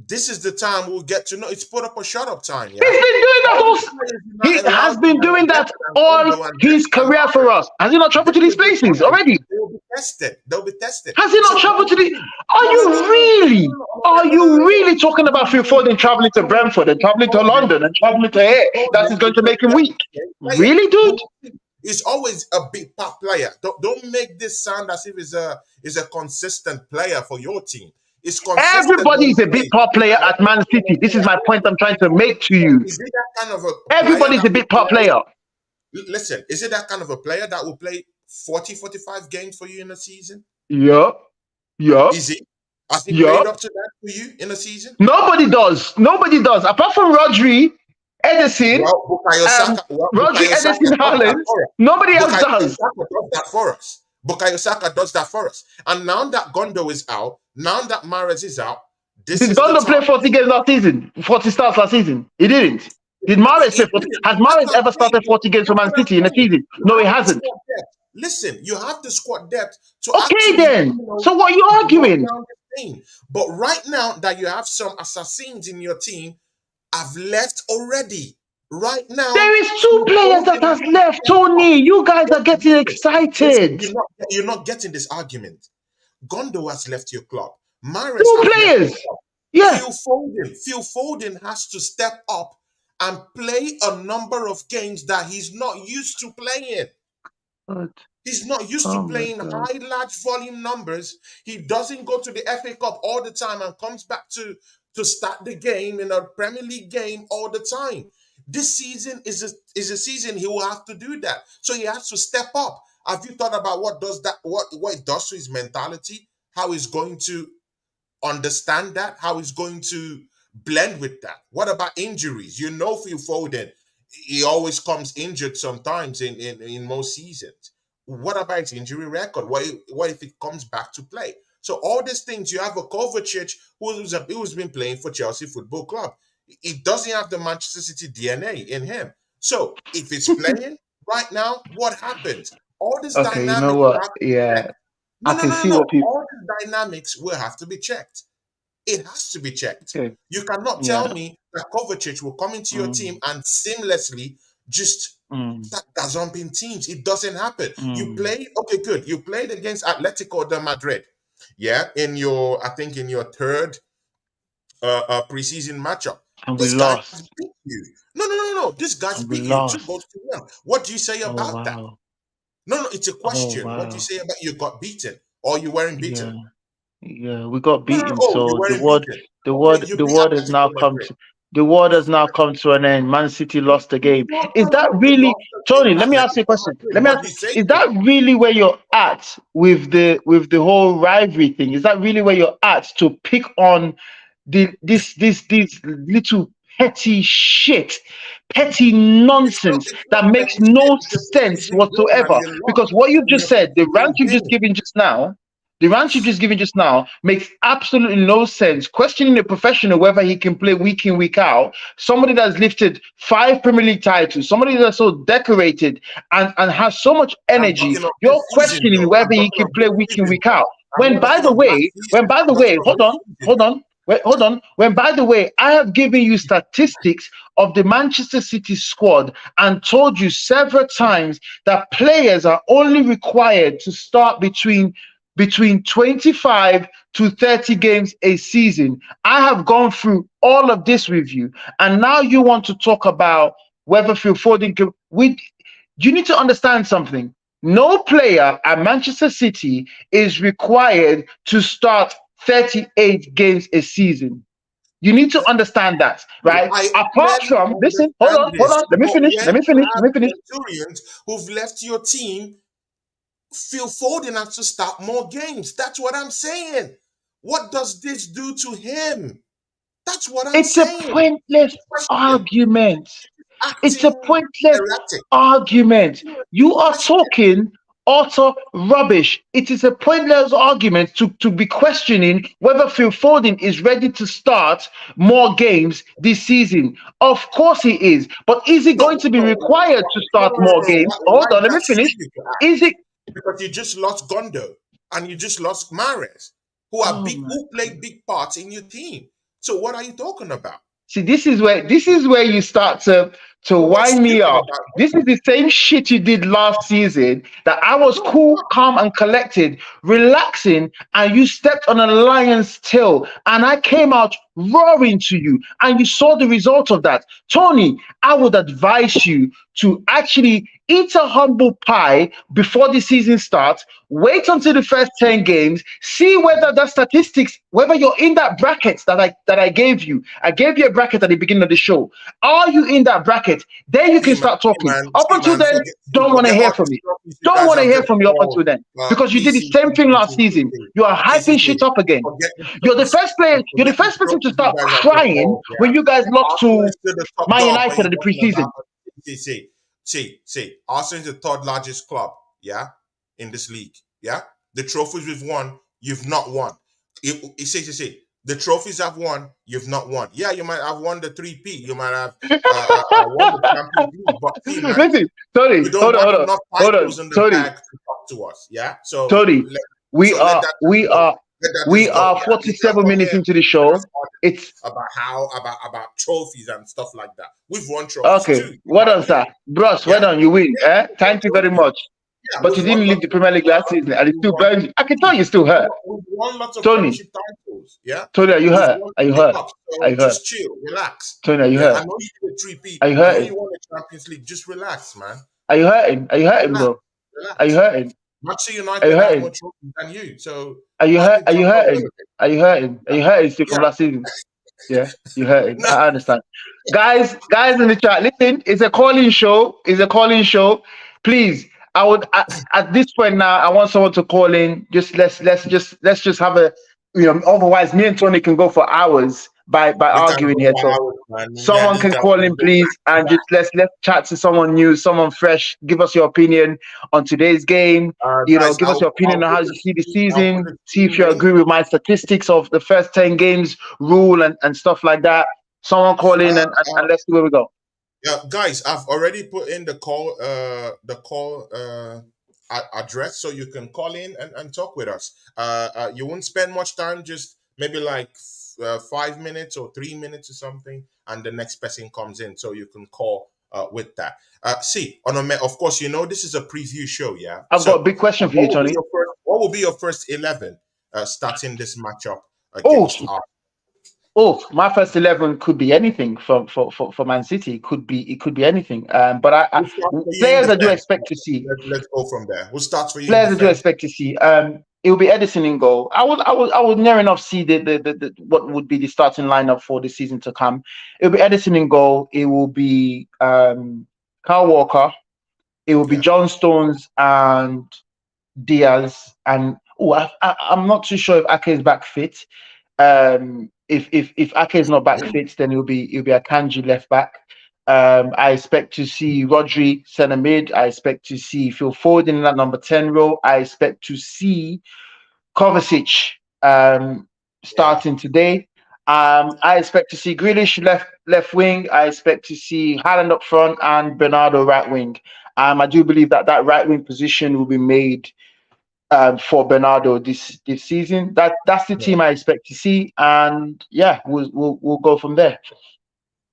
this is the time we'll get to know. It's put up or shut up time, He's yeah. been doing that All all. the players are He not has allowed to been have doing depth that and all window and his depth and career for us. Has he not they traveled to these will be places fine. already? They will be tested. They'll be tested. Has he not So traveled to the? Are no, no, you no, no, no, really? no, no, Are no, no, no, you no. really talking about Phil Foden traveling to Brentford and traveling to London and traveling to here? That is going Is to a make him very weak. great player. Really, dude? He's always a big pop player. Don't make this sound as if he's a consistent player for your team. It's consistent Everybody when is he a big plays. part player at Man City. This is my point I'm trying to make to you. Is it that kind of a player Everybody's that a will big part play? player. Listen, is it that kind of a player that will play 40, 45 games for you in a season? Yup. Yup. Is he? Has he played Yup. up to that for you in a season? Nobody does. Nobody does. Apart from Rodri, Edison, Well, Rodri, Bukayo Saka Edison, does that Haaland, for us. nobody else Bukayo does. Saka does that for us. Bukayo Saka does that for us. And now that Gondo is out, now that Mahrez is out, this Did is the Gondo time. play 40 games last season? 40 starts last season? He didn't. Did Mahrez play 40? Has That's Mahrez what I'm ever saying. started 40 games for That's Man what I'm City in a saying. season? You No, he have the hasn't. squad depth. Listen, you have the squad depth to Okay, actually, then. So what are you lock arguing? down the team. But right now that you have some assassins in your team, have left already. Right now, There is two players that has left, Tony. You guys are getting listen, excited. you're not getting this argument. Gondo has left your club. Mahrez Two have left your players. club. Yeah. Phil Foden has to step up and play a number of games that he's not used to playing. God. He's not used to Oh my playing God. high, large volume numbers. He doesn't go to the FA Cup all the time and comes back to start the game in a Premier League game all the time. This season is a season he will have to do that. So he has to step up. Have you thought about what it does to his mentality? How he's going to understand that, how he's going to blend with that. What about injuries? Phil Foden, he always comes injured sometimes in most seasons. What about his injury record? What if it comes back to play? So all these things, you have a Kovacic who's been playing for Chelsea Football Club. He doesn't have the Manchester City DNA in him. So if it's playing right now, what happens? All this Okay, you know dynamic will what? have to be Yeah, checked. No, I no, can no, no, see no. what people. All the dynamics will have to be checked. It has to be checked. Okay, You cannot tell yeah. me that Kovacic will come into your team Mm, and seamlessly just mm, start gazumping teams. It doesn't happen. You mm. played, okay, good. You played against Atletico de Madrid. Yeah, I think in your third preseason matchup. And we This guy has lost. beat you. No, no, no, no. This guy's And we beat you 2 goals lost. to 1. What do you say Oh about that? wow. No, no, it's a Oh question. What do you wow. say about you got beaten or you weren't beaten? Yeah. Yeah. We got No, no, no. beaten. Oh, you So weren't beaten. the Okay, word, you the beat word has now Atletico come Madrid. to. The word has now come to an end. Man City lost the game. No, Is no, that no. You really, lost the game Tony? at Let me ask you a Atletico question. Madrid. Let me What ask. do you say Is to that it? really where you're at with the whole rivalry thing? Is that really where you're at to pick on this little petty nonsense It's not that makes petty shit. no It's the sense season going and whatsoever? you lost Because what you've in just your said, preseason game. the rant you've just given just now makes absolutely no sense. Questioning a professional whether he can play week in, week out, somebody that's lifted 5 Premier League titles, somebody that's so decorated and has so much I'm energy, talking of this you're season, questioning though. whether I'm he talking can of play this week in, season, week though. out. I'm not talking of last season. When by I'm the talking way, of this season. hold on. When by the way, I have given you statistics of the Manchester City squad and told you several times that players are only required to start between 25 to 30 games a season. I have gone through all of this with you, and now you want to talk about whether Phil Foden can. You need to understand something. No player at Manchester City is required to start 38 games a season. You need to understand that, right? I Apart clearly from, listen, understand hold this, on, let me but finish, when let me you finish, have let me finish. Centurions who've left your team, Phil Foden has to start more games. That's what I'm saying. What does this do to him? That's what I'm It's a saying. pointless Question. argument. It's a Acting pointless erratic. argument. You are Question. talking utter rubbish. It is a pointless argument to be questioning whether Phil Foden is ready to start more games this season. Of course he is. But is he No, going to be no, required to no, start no, no, more no. games? Why Hold on, is let me that finish. silly to Is ask? it? because you just lost Gondo and you just lost Mares, Oh my who God. played big parts in your team. So what are you talking about? See, this is where you start to So what's wind me stupid up. about This is the same shit you did last season that I was no, cool, calm, and collected, relaxing, and you stepped on a lion's tail, and I came out roaring to you, and you saw the result of that. Tony, I would advise you to actually eat a humble pie before the season starts. Wait until the first 10 games, see whether the statistics, whether you're in that bracket that I gave you. I gave you a bracket at the beginning of the show. Are you in that bracket? Then you can start talking. Up See until man, then, don't want to forget hear all from these me. trophies you Don't guys want to have hear just from you up until won. then because you did the same PCC, thing last season. You are hyping shit up again. forget the You're the trophies, first player. You're the forget the first person to trophies you start guys have just crying won. when Yeah, you guys lost Arsenal to is still the top Man dog, but United you're at the talking preseason. about Arsenal is the third largest club. Yeah, in this league. Yeah, the trophies we've won, you've not won. It the trophies I've won, you've not won. Yeah, you might have won the 3P. You might have won the Champions League. But see, man, Listen, Tony, you don't hold on, have hold on, enough hold on, titles in the Tony, bag to talk to us. Yeah. So Tony. We let are that we just go. are Let that we just go. are Yeah. You can't 47 come minutes here into the telling us show. It's about trophies and stuff like that. We've won trophies okay. too. You Well might done, yeah. sir. Bros, well Yeah. done. You win. Yeah. Eh? We've won Thank you very trophies. much. Yeah. But you We've won didn't leave lots the of Premier League last season, and it we've still won burns you. I can tell you're still hurt. we've won lots of Tony, Premiership titles. Yeah. Tony, are you We've hurt? won Are you the hurt? cup. Are So you hurt? just chill, relax. Tony, are you Yeah. I hurt? know you did 3P. Are you I know hurting? you won the Champions League. Just relax, man. Are you hurting? Are you hurting, Relax. bro? Are you Relax. hurting? Manchester Are you United have more hurting? trophies than you, so Are you hurt? lighten Are you things up a little hurting? bit. Are you hurting? Are you hurting still Yeah, from last season? Yeah, you heard it. no, I understand. Guys in the chat, listen, it's a calling show. It's a calling show. Please, I would at this point now, I want someone to call in. Just let's just have a otherwise me and Tony can go for hours by we can't arguing go here. for So hours, man. Me and someone you can can call in, go please, back to and just back. let's chat to someone new, someone fresh. Give us your opinion on today's game. Guys, Give us your opinion on how you see the I'll put season. the See if team you link. agree with my statistics of the first 10 games rule and stuff like that. Someone call in and let's see where we go. Yeah, guys, I've already put in the call address, so you can call in and talk with us. You won't spend much time, just maybe like 5 minutes or 3 minutes or something, and the next person comes in, so you can call with that. See, of course, this is a preview show, yeah. I've got a So, big question for you, Tony. what will be your first 11 starting this matchup Oh, against our my first 11 could be anything for Man City. It could be anything. But Who starts for you in players I do defense? expect to see. Let's go from there. Who starts for you in Players I do defense? expect to see. It will be Edison in goal. I would near enough see the what would be the starting lineup for the season to come. It will be Edison in goal. It will be Kyle Walker. It will be Yeah. John Stones and Diaz. And I'm not too sure if Ake is back fit. If Ake is not back fit, then it'll be a Kanji left back. I expect to see Rodri centre mid. I expect to see Phil Foden in that number 10 role. I expect to see Kovacic Yeah. starting today. I expect to see Grealish left wing. I expect to see Haaland up front and Bernardo right wing. I do believe that right wing position will be made for Bernardo this season. That's the Yeah. team I expect to see, and yeah, we'll go from there.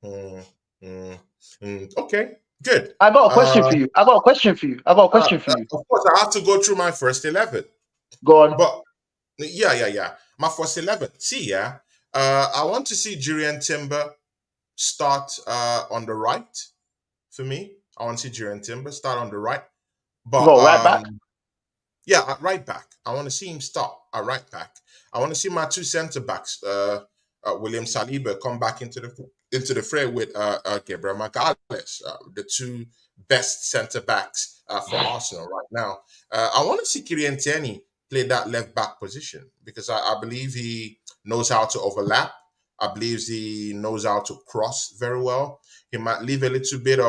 Mm, mm, okay. Good. I got a question Uh, for you. I got a question for you. I got a question for you. of course, I have to go through my first 11, Go on. but yeah. My first 11. See, yeah. I want to see Julian Timber start on the right for me. I want to see Julian Timber start on the right, but Go right back. yeah, at right back. I want to see him start at right back. I want to see my two centre backs, William Saliba, come back into the fray with Gabriel Magalhaes, the two best centre backs for Arsenal right now. I want to see Kylian Tierney play that left back position because I believe he knows how to overlap. I believe he knows how to cross very well. He might leave a little bit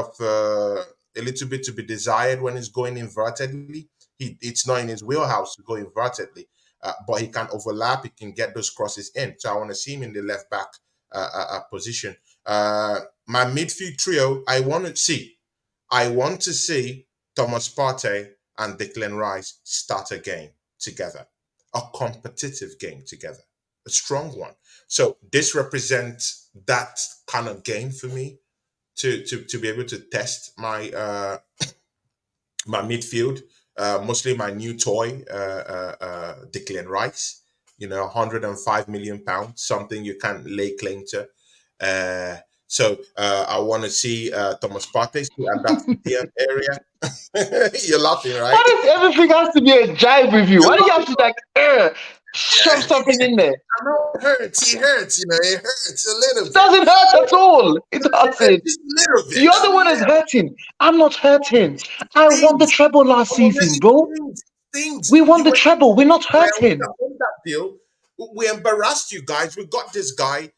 to be desired when he's going invertedly. It's not in his wheelhouse to go invertedly, but he can overlap. He can get those crosses in. So I want to see him in the left back position. My midfield trio, I want to see Thomas Partey and Declan Rice start a game together, a competitive game together, a strong one. So this represents that kind of game for me to be able to test my midfield, mostly my new toy, Declan Rice. You know, £105 million, something you can't lay claim to. I want to see Thomas Partey still at that DM area. You're laughing, right? Why does everything has to be a jive with you? You're Why do you have laughing. to like shove something in there? I know it hurts. It hurts. You know, it hurts a little It bit. doesn't hurt at all. It doesn't. Just a little bit. You're the one that's hurting. I'm not hurting. I won the Things treble last season, already bro. things. We won You the were treble. We're not when we hurting. won that deal. We embarrassed you guys. We got this guy.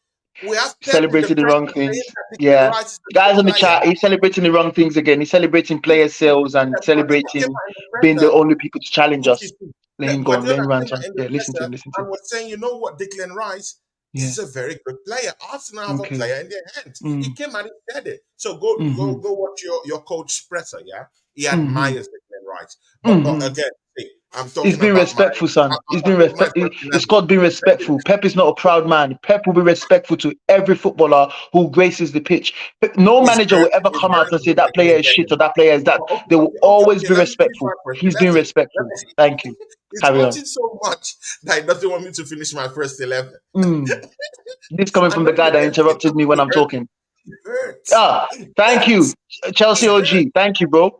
We have Pep in the Celebrating the press wrong saying things. that Declan Yeah. Rice is a Guys good on the player. chat, he's celebrating the wrong things again. He's celebrating player sales and Guardiola came celebrating out in the being the presser. only people to challenge If you us. see, Let him go on. Let Guardiola him came rant out on. in the Yeah, listen to presser him. Listen to and him. was saying, you know what, Declan Rice Yeah. is a very good player. Arsenal have a Okay. player in their hands. He Mm. came out and said it. So go watch your coach presser. Yeah, he admires Declan Rice. But again, see, I'm He's talking been about respectful, son. He's been my respect. first It's 11. called being respectful. Pep is not a proud man. Pep will be respectful to every footballer who graces the pitch. No manager will ever come out and say that player is shit or that player is that. They will always be Let me finish respectful. my first He's been 11. respectful. Thank you. It's Carry on. hurting so much that he doesn't want me to finish my first 11. This coming from the guy that interrupted me when I'm talking. It hurts. Thank you, Chelsea OG. Thank you, bro.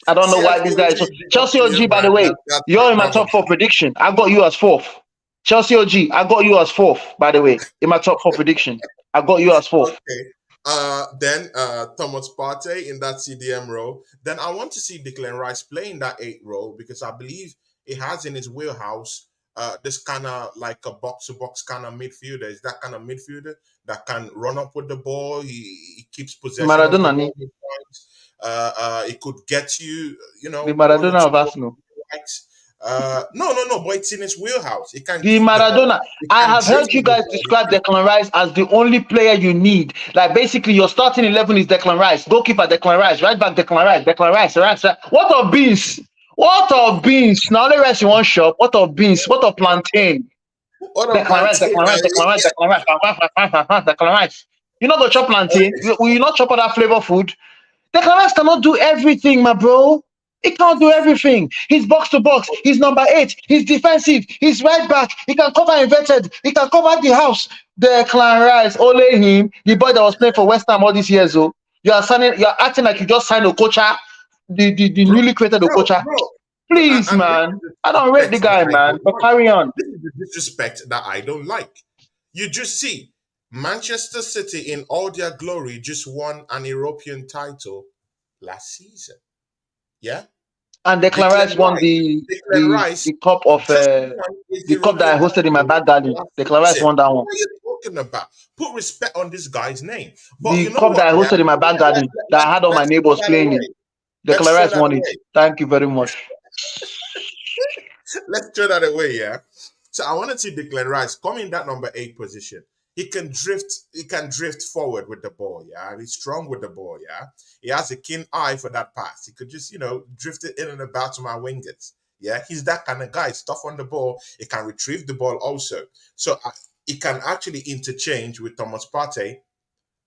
I don't know why this guy is so. Chelsea OG, by the way, you're in my top 4 prediction. I got you as 4th. Chelsea OG, I got you as 4th, by the way, in my top 4 prediction. I got you as 4th. Okay. Then Thomas Partey in that CDM role. Then I want to see Declan Rice playing that 8 role because I believe he has in his wheelhouse this kind of like a box-to-box kind of midfielder. Is that kind of midfielder that can run up with the ball. He keeps possession of the Maradona ball ni. at times. It could get you, The one or Maradona two of Arsenal. likes. No, but it's in his wheelhouse. He can The keep the ball. Maradona. He I can have drift heard you with the guys ball. describe Declan Rice as the only player you need. Like basically, your starting 11 is Declan Rice, goalkeeper Declan Rice, right back Declan Rice, Declan Rice, right. What of beans? What of beans? Now only rice in one shop. What of beans? What of plantain? What a Declan Rice, plantain, Declan Rice, man. Declan Rice, Declan Rice, Declan Rice. You not go chop plantain. Will you not chop other flavor food? Declan Rice cannot do everything, my bro. He can't do everything. He's box to box. He's number 8. He's defensive. He's right back. He can cover inverted. He can cover the house. Declan Rice, only him, the boy that was playing for West Ham all these years. Oh, you're acting like you just signed Okocha, the Bro, newly created Okocha. bro. Please, And this is man. the I don't rate the disrespect guy, that I man. don't But like. carry on. This is the disrespect that I don't like. You just see, Manchester City in all their glory just won an European title last season. Yeah? And Declan Rice won Declan Rice the cup of just won his the cup that I European hosted in my title back garden. last Declan Rice season. won that What one. are you talking about? Put respect on this guy's name. But The you know cup that what? I Yeah? hosted in my back garden that I had all my Let's throw neighbors that playing away. in. Let's Declan throw Rice that won it. away. Thank you very much. Let's throw that away, yeah. So I want to see Declan Rice come in that number 8 position. He can drift forward with the ball, yeah. He's strong with the ball, yeah. He has a keen eye for that pass. He could just, drift it in and about to my wingers. Yeah, he's that kind of guy. Stuff on the ball. He can retrieve the ball also. So he can actually interchange with Thomas Partey,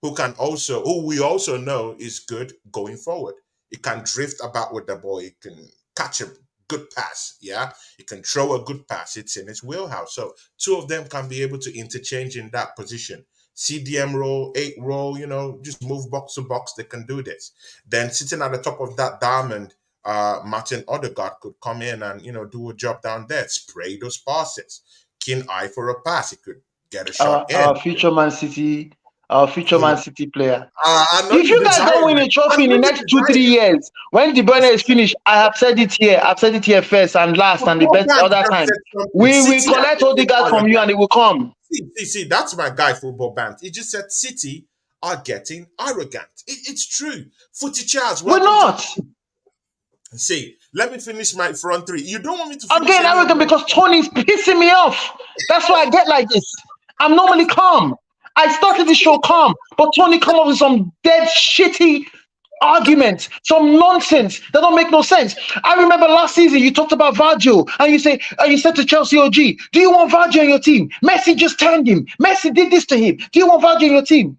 who we also know is good going forward. He can drift about with the ball. He can catch a good pass. Yeah, he can throw a good pass. It's in his wheelhouse. So 2 of them can be able to interchange in that position. CDM role, 8 role, just move box to box. They can do this. Then sitting at the top of that diamond, Martin Odegaard could come in and do a job down there, spray those passes. Keen eye for a pass. He could get a shot in. Our future Man City player. I know If you're you guys don't desiring win a it. I trophy in know the you're next 2-3 desiring it. years, when De Bruyne is finished, I have said it here. I've said it here first and last and the Football best fans other just time. said something. We will City are collect getting Odegaard from you arrogant. and it will come. See, that's my guy, football band. He just said City are getting arrogant. It's true. Footy Charles, We're not. See, let me finish my front 3. You don't want me to I'm finish getting any of arrogant my- because Tony's pissing me off. That's why I get like this. I'm normally calm. I started the show calm, but Tony come up with some dead shitty arguments, some nonsense that don't make no sense. I remember last season you talked about Virgil and you said to Chelsea OG, do you want Virgil on your team? Messi just turned him. Messi did this to him. Do you want Virgil on your team?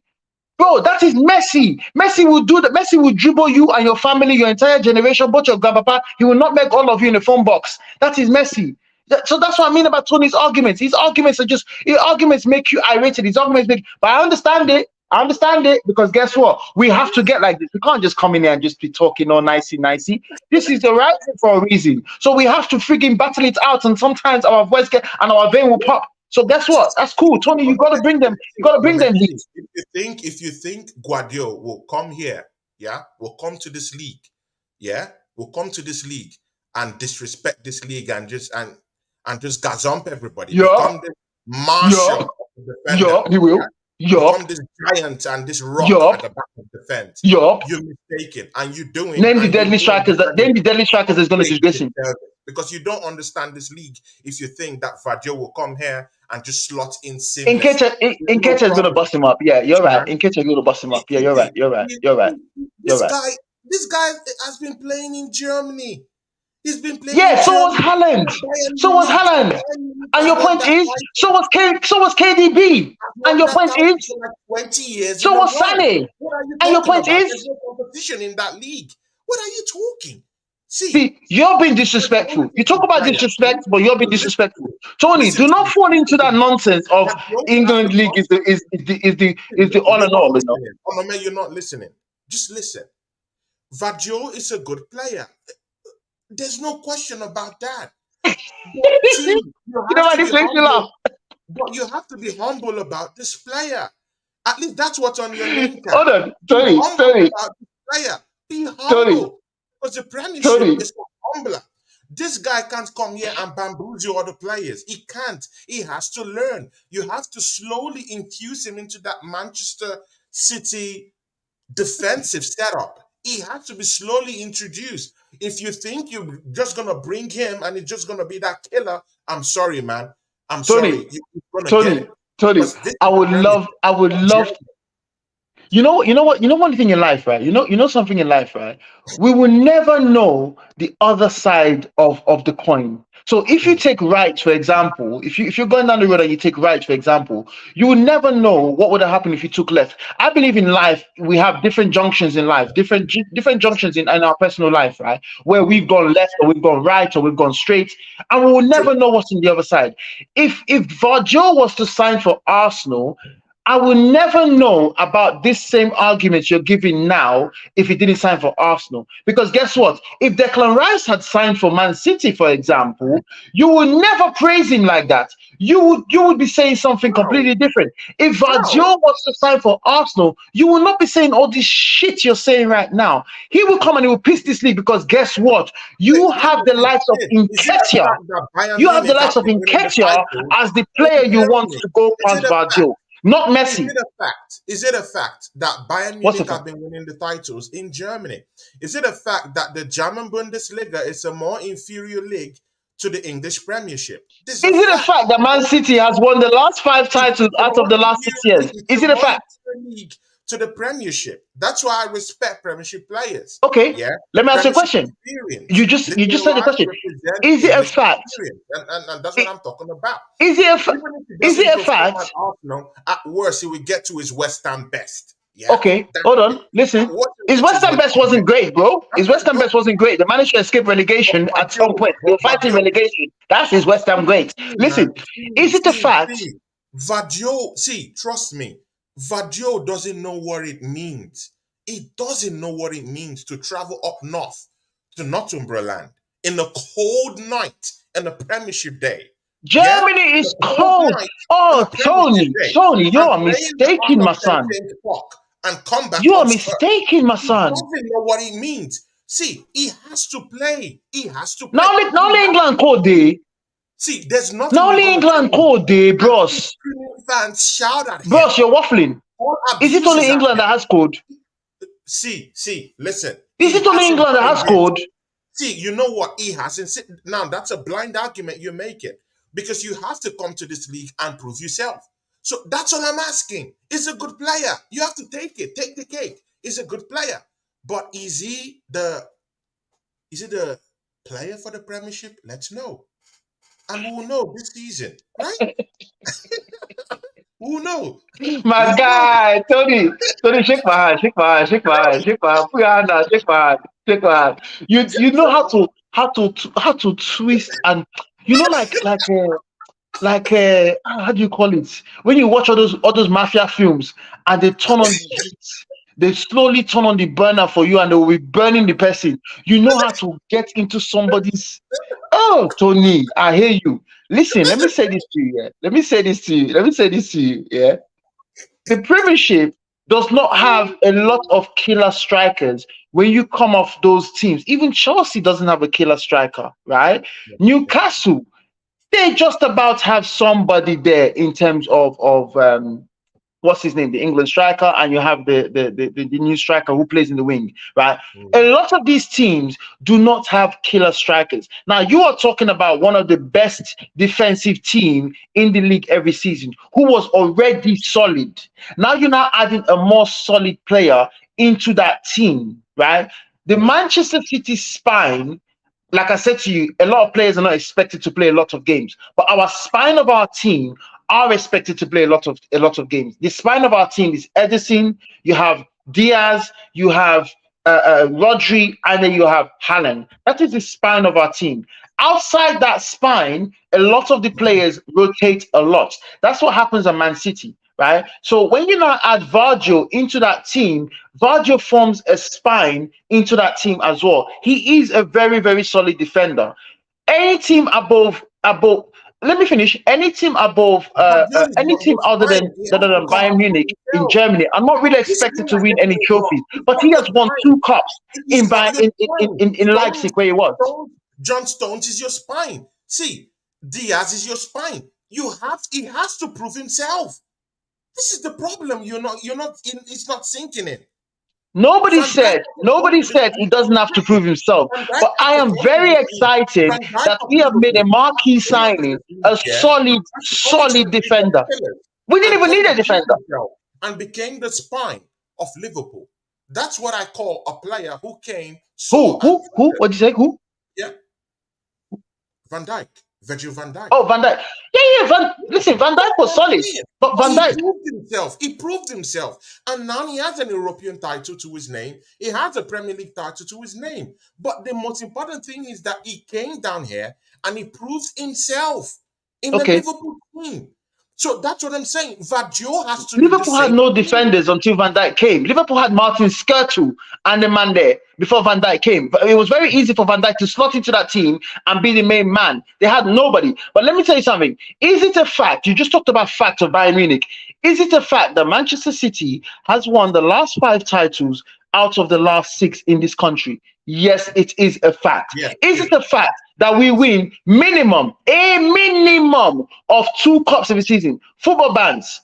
Bro, that is Messi. Messi will do that. Messi will dribble you and your family, your entire generation, but your grandpapa. He will not make all of you in a phone box. That is Messi. So that's what I mean about Tony's arguments. His arguments are just his arguments make you irritated. His arguments make, but I understand it. I understand it because guess what? We have to get like this. We can't just come in here and just be talking all nicey. This is the right thing for a reason. So we have to freaking battle it out. And sometimes our voice get and our vein will pop. So guess what? That's cool, Tony. You got to bring them. You got to bring them. If you think Guardiola will come here, yeah, will come to this league, yeah, will come to this league and disrespect this league and just gazump everybody, become this marshal of the defender, he will. Become this giant and this rock at the back of the fence. You're mistaken, and you're doing. Name the deadly strikers. Name the deadly strikers that's going to disgrace him. Because you don't understand this league if you think that Vadio will come here and just slot in Nketiah is going to bust him up. Yeah, you're right. Nketiah is going to bust him up. Yeah, you're right. This guy has been playing in Germany. He's been playing. Yeah, so was Haaland. And your point is, so was KDB. And your point is, like 20 years. So was Sané. And your point is, there's no competition in that league. What are you talking? See, you're being disrespectful. You talk about disrespect, but you're being disrespectful. Tony, do not fall into that nonsense of England league is the all and all. Oh no, you're not listening. Just listen. Vadio is a good player. There's no question about that. But you have to be humble about this player. At least that's what's on your name tag. Hold on, Tony. Be humble. Because the Premiership is a humbler. This guy can't come here and bamboozle other players. He can't. He has to learn. You have to slowly infuse him into that Manchester City defensive setup. He has to be slowly introduced. If you think you're just going to bring him and it's just going to be that killer, I'm sorry, man. I'm sorry. Tony, I would love. You know what? One thing in life, right? You know something in life, right? We will never know the other side of the coin. So if you take right, for example, if you're going down the road and you take right, for example, you will never know what would have happened if you took left. I believe in life we have different junctions in life, different junctions in our personal life, right? Where we've gone left or we've gone right or we've gone straight, and we will never know what's on the other side. If Virgil was to sign for Arsenal, I will never know about this same argument you're giving now if he didn't sign for Arsenal. Because guess what? If Declan Rice had signed for Mancity, for example, you would never praise him like that. You would be saying something completely different. If Virgil was to sign for Arsenal, you will not be saying all this shit you're saying right now. He will come and he will piss this league because guess what? You have the likes of Nketiah. You have the likes of Nketiah as the player you want to go past Virgil. Not Messi. Is it a fact that Bayern Munich have been winning the titles in Germany? Is it a fact that the German Bundesliga is a more inferior league to the English Premiership? Is it a fact that Man City has won the last 5 titles out of the last 6 years? Is it a fact? League to the Premiership. That's why I respect Premiership players. Okay. Yeah. Let me ask you a question. You just said the question. Is it a fact? And that's what I'm talking about. Is it a fact? Is it a fact? At worst, he will get to his West Ham best. Yeah. Okay, hold on. Listen, his West Ham best wasn't great, bro. His West Ham best wasn't great. They managed to escape relegation at some point. They were fighting relegation. That's his West Ham great. Listen, is it a fact? Vadio, trust me, Vadio doesn't know what it means. He doesn't know what it means to travel up north to Northumberland in a cold night and a Premiership day. Germany is cold. Oh, Tony, you are mistaken, my son. And come back. You are mistaken, my son. He doesn't know what it means. See, he has to play. Not only England code day. See, there's nothing. Not only England code day, bros. Fans shout at him. Bros, you're waffling. Is it only England that has code? See, listen. Is it only England that has code? See, you know what? He hasn't. Now, that's a blind argument you're making because you have to come to this league and prove yourself. So that's all I'm asking. He's a good player. You have to take it. Take the cake. He's a good player. But is he the player for the Premiership? Let's know. And we'll know this season, right? We'll know. My We'll know. guy, Tony, shake my hand, shake my hand, shake my hand, shake my hand, put your hand down, shake my hand, shake my hand. You know how to twist and how do you call it when you watch all those mafia films and they turn on the heat, they slowly turn on the burner for you and they will be burning the person. You know how to get into somebody's. Oh, Tony, I hear you. Listen, let me say this to you. Yeah? Let me say this to you. Let me say this to you. Yeah, the Premiership does not have a lot of killer strikers when you come off those teams. Even Chelsea doesn't have a killer striker, right? Newcastle, they just about have somebody there in terms of what's his name, the England striker, and you have the new striker who plays in the wing, right? A lot of these teams do not have killer strikers. Now you are talking about one of the best defensive team in the league every season, who was already solid. Now you're now adding a more solid player into that team, right? The Manchester City spine, like I said to you, a lot of players are not expected to play a lot of games, but our spine of our team are expected to play a lot of games. The spine of our team is Edison, you have Diaz, you have Rodri, and then you have Haaland. That is the spine of our team. Outside that spine, a lot of the players rotate a lot. That's what happens at Man City, right? So when you now add Virgil into that team, Virgil forms a spine into that team as well. He is a very, very solid defender. Any team above, let me finish. Any team above, Guardiola is any not team your other than spine. He than has to than come Bayern up with Munich in himself. Germany, I'm not really This is expected to where win I any get it wrong. trophies. He's But not he your has won spine. 2 cups He's not your in spine. Leipzig, where he was. John Stones is your spine. See, Diaz is your spine. He has to prove himself. This is the problem. It's not sinking in. Nobody Van Dijk said hasn't got nobody to the said he doesn't have to prove himself. Van Dijk But I hasn't am got to very this league. excited Van Dijk that of we have made a Liverpool marquee came into signing, this league, a yeah, solid, after coming to solid the league of defender. pillars We didn't and even come need a and proved defender. himself and became the spine of Liverpool. That's what I call a player who came, Who? saw, and Who? What did you say? Who? yeah, Van Dijk, Virgil van Dijk. Oh, Van Dijk. Yeah. Listen, Van That's Dijk what was I'm solid, saying. but But Van he Dijk. proved himself. He proved himself. And now he has an European title to his name. He has a Premier League title to his name. But the most important thing is that he came down here and he proves himself in the Okay. Liverpool team. So that's what I'm saying. Virgil has to do the Liverpool had same no thing. defenders until Van Dijk came. Liverpool had Martin Skirtle and the man there before Van Dijk came. But it was very easy for Van Dijk to slot into that team and be the main man. They had nobody. But let me tell you something. Is it a fact? You just talked about facts of Bayern Munich. Is it a fact that Manchester City has won the last 5 titles out of the last 6 in this country? Yes, it is a fact. Yes, Is it a fact that we win a minimum of 2 cups every season? Football bans.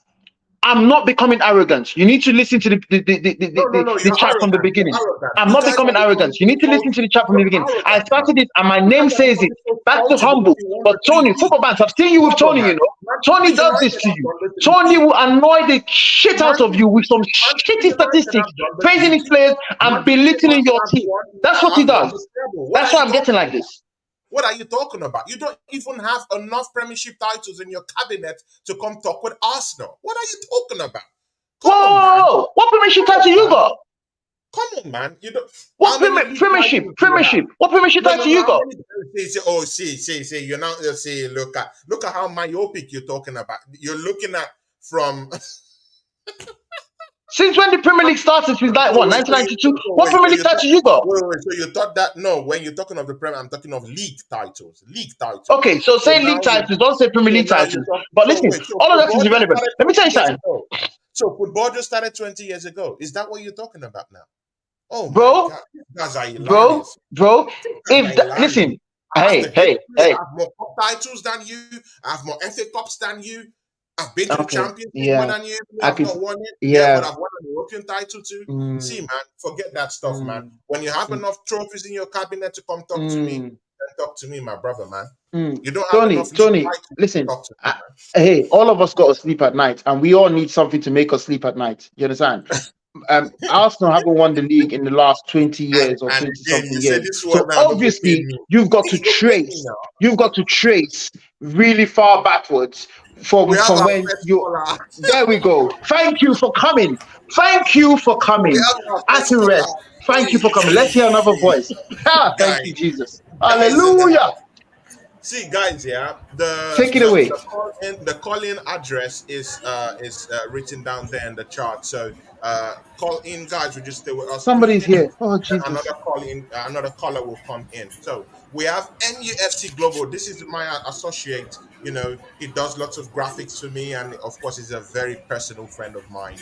I'm not becoming arrogant. You need to listen to No, the you're chat from the arrogant. You're beginning. arrogant. I'm You not guys are becoming arrogant. You becoming need to so listen to the chat from the you're beginning. I arrogant, man. started it and my You name guys are says it. becoming so Back to salty because humble. you won But the Tony, three football leagues. bands, I've seen you with Come on, Tony, you man. know. Tony Manchester does United this to have you. done the three Tony peats. will annoy the shit out of you with some Manchester shitty United statistics, have done the praising three his peats. players and Manchester belittling United your have team. won That's what he has won the does. treble. What That's are why you I'm getting talking like about? this. What are you talking about? You don't even have enough Premiership titles in your cabinet to come talk with Arsenal. What are you talking about? Come on, man. Whoa! What premiership Come title on, you man. got? Come on, man. You don't. What How many league premiership? titles do you have? Premiership? What premiership title No. you How got? many? See. You're now. See, look at how myopic you're talking about. You're looking at from. Since when the Premier League started? Since like what? 1992. What Premier League title you got? So you thought that no? When you're talking of the Premier, I'm talking of league titles. League titles. Okay, so So say now league you. titles. Don't say Premier So League now you're titles. talking. But So listen, wait. So all of that is football just irrelevant. started Let me tell 20 you years something, ago. So football just started 20 years ago. Is that what you're talking about now? Oh my bro, God, you guys are bro, hilarious. bro. You guys are hilarious. Listen, I have the history. I hey. have more cup titles than you. I have more FA Cups than you. I've been to the Okay, Championship more yeah, than you. I I've could, not won it. Yeah, but yeah. I've won an European title too. See, Mm, man, forget that stuff, man. mm, When you have mm, enough trophies in your cabinet to come talk to me, mm, then talk to me, my brother, man. mm. You don't have Tony, enough league Tony, titles to listen. talk to me, man. Hey, all of us got to sleep at night, and we all need something to make us sleep at night. You understand? Arsenal haven't won the league in the last 20 years or And 20 again, you something say years. this one So now, don't go pay obviously me. you've got to You go pay me trace. now. You've got to trace really far backwards We have from our when first you. caller. There we go. Thank you for coming. Thank you for We coming. have our At first caller. rest. Thank you Hey, for coming. Let's hear another voice. Thank you, guys, Jesus. guys in the Hallelujah. house. See, guys, yeah, Take it away. the call in address is written down there in the chart. So call in, guys. We just stay with us 3 Somebody's minutes. here. Oh, Then Jesus. another caller will come in. So we have MUFC Global. This is my associate. You know, he does lots of graphics for me, and of course, he's a very personal friend of mine.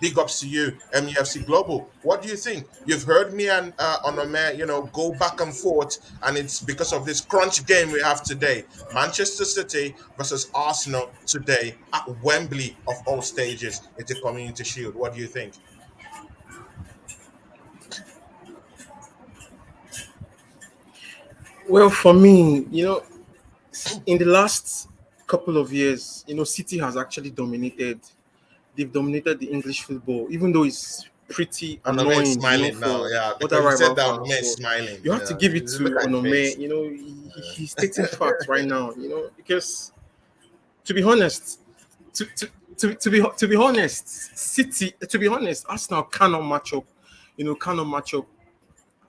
Big ups to you, MUFC Global. What do you think? You've heard me and Onome, go back and forth, and it's because of this crunch game we have today. Manchester City versus Arsenal today at Wembley of all stages. It's a Community Shield. What do you think? Well, for me, in the last couple of years, City has actually dominated. They've dominated the English football, even though it's pretty Onome is annoying, smiling now, for yeah, other because you said rival that fans. Onome is But smiling. you have to Yeah, give it look to at his Onome. face. He's stating facts right now. Because to be honest, to be honest, City. To be honest, Arsenal cannot match up. Cannot match up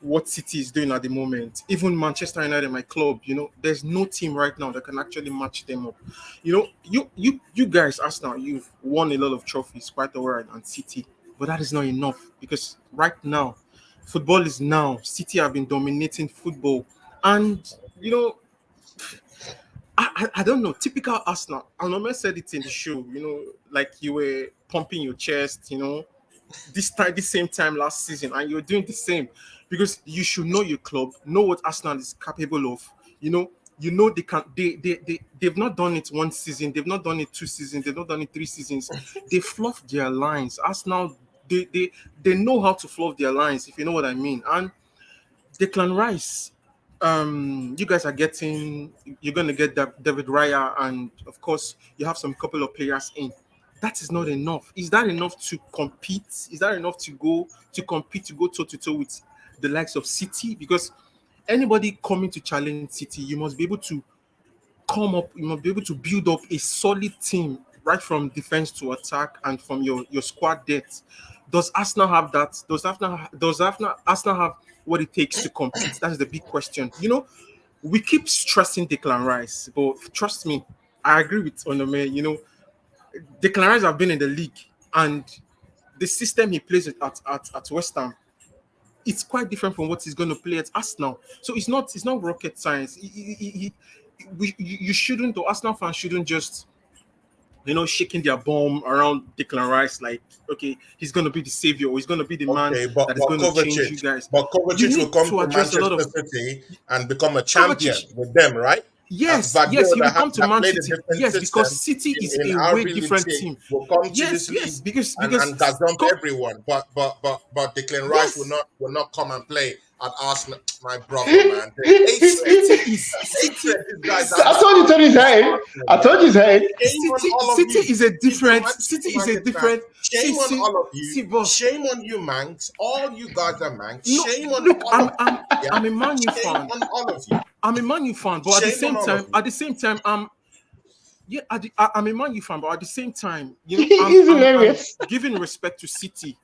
what City is doing at the moment. Even Manchester United, my club, there's no team right now that can actually match them up. You guys, Arsenal, you've won a lot of trophies, quite alright, and City, but that is not enough because right now, football is now. City have been dominating football, and you know, I don't know. Typical Arsenal. Anome said it in the show. Like you were pumping your chest. This same time last season, and you're doing the same because you should know your club, know what Arsenal is capable of. They can they've not done it one season, they've not done it 2 seasons, they've not done it 3 seasons. They fluff their lines. Arsenal, they know how to fluff their lines, if you know what I mean. And Declan Rice, you guys are getting, you're going to get David Raya, and of course, you have some couple of players in. That is not enough. Is that enough to compete? Is that enough to compete, to go toe to toe with the likes of City? Because anybody coming to challenge City, you must be able to come up, you must be able to build up a solid team right from defense to attack and from your squad depth. Does Arsenal have that? Arsenal have what it takes to compete? That is the big question. We keep stressing Declan Rice, but trust me, I agree with Onome. Declan Rice have been in the league, and the system he plays at West Ham, it's quite different from what he's going to play at Arsenal. So it's not rocket science. You shouldn't, or Arsenal fans shouldn't just shaking their bomb around Declan Rice like, okay, he's going to be the savior, or he's going to be the man Okay, but that is but going to change you Kovacic, guys. but You Kovacic will need come to to address a lot Manchester of City and become a champion Kovacic. with them, right? Yes, he Guardiola will come to that Man played a City. different Yes, because system City is in a way RB different Leipzig team. will come to Yes, this yes, league because and gazump everyone. But Declan Rice yes, will not come and play at Arsenal. My brother, man, the hatred, City, these guys have I at told you, Tony's head. Arsenal, I told you man. his head. Shame on all of City you. is a If you're different. Manchester City is a United fan, different. shame on all of See, you. boss. Shame on you, Manx. All you guys are Manx. No, Shame on look, all I'm of you. I'm Yeah. I'm a Man U Shame fan. on all of you. I'm a Man U fan, but Shame on all of you. I'm yeah, I'm a Man U fan, but at the same time, He's I'm hilarious. giving respect to City.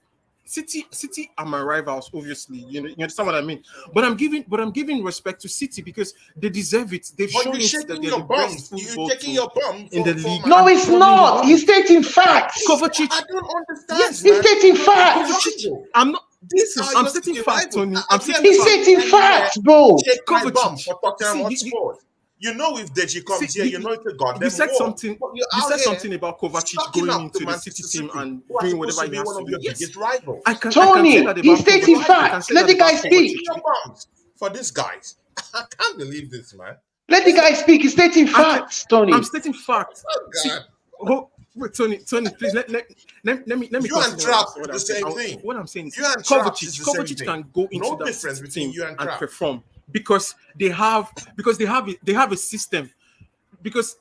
City are my rivals, obviously. You understand what I mean? But I'm giving respect to City because they deserve it. They've But shown you're it that shaking they're the your best bum. You're football taking team your bum in the for league No, and it's probably in the not. world. He's stating facts. I Kovacic, don't understand, yes, He's man. stating You're your facts. Kovacic. rival. I'm not. These Listen, are I'm your stating city facts, rivals. Tony. I'm Have you stating ever He's seen facts. stating anywhere facts, bro. shake my bum Kovacic. for Tottenham See, Hotspur? You know if Deji see, comes here, you know it's a you goddamn said war. something. But you're You out said here something about Kovacic sucking going up to into the City Manchester team City, and who are doing supposed whatever to he be has one to of do. your Yes, biggest I rivals. can say Tony, that he's about stating Kovacic. I can facts. say Let that the guy about speak. Kovacic. Your bums for these guys. I can't believe this, man. Let the guy speak. He's stating I can. facts, I'm Tony. stating facts. Oh See, God. oh, wait, Tony, please let me You and continue what I'm Traps is what the I'm saying. same thing. What I'm saying is You and Traps is Kovacic. the same Kovacic thing. can go into No that difference City between team you and and Traps. perform because they have a system. Because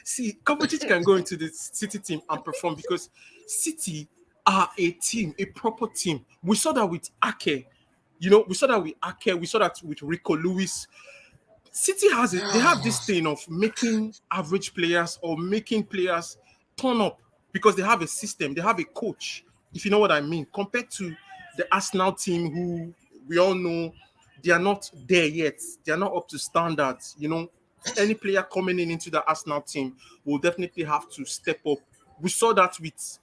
see, Kovacic can go into the City team and perform because City are a team, a proper team. We saw that with Ake. You know, we saw that with Ake. We saw that with Rico Lewis. City has it. They have this thing of making average players or making players turn up because they have a system. They have a coach, if you know what I mean, compared to the Arsenal team who we all know they are not there yet. They are not up to standards. You know, any player coming into the Arsenal team will definitely have to step up. We saw that with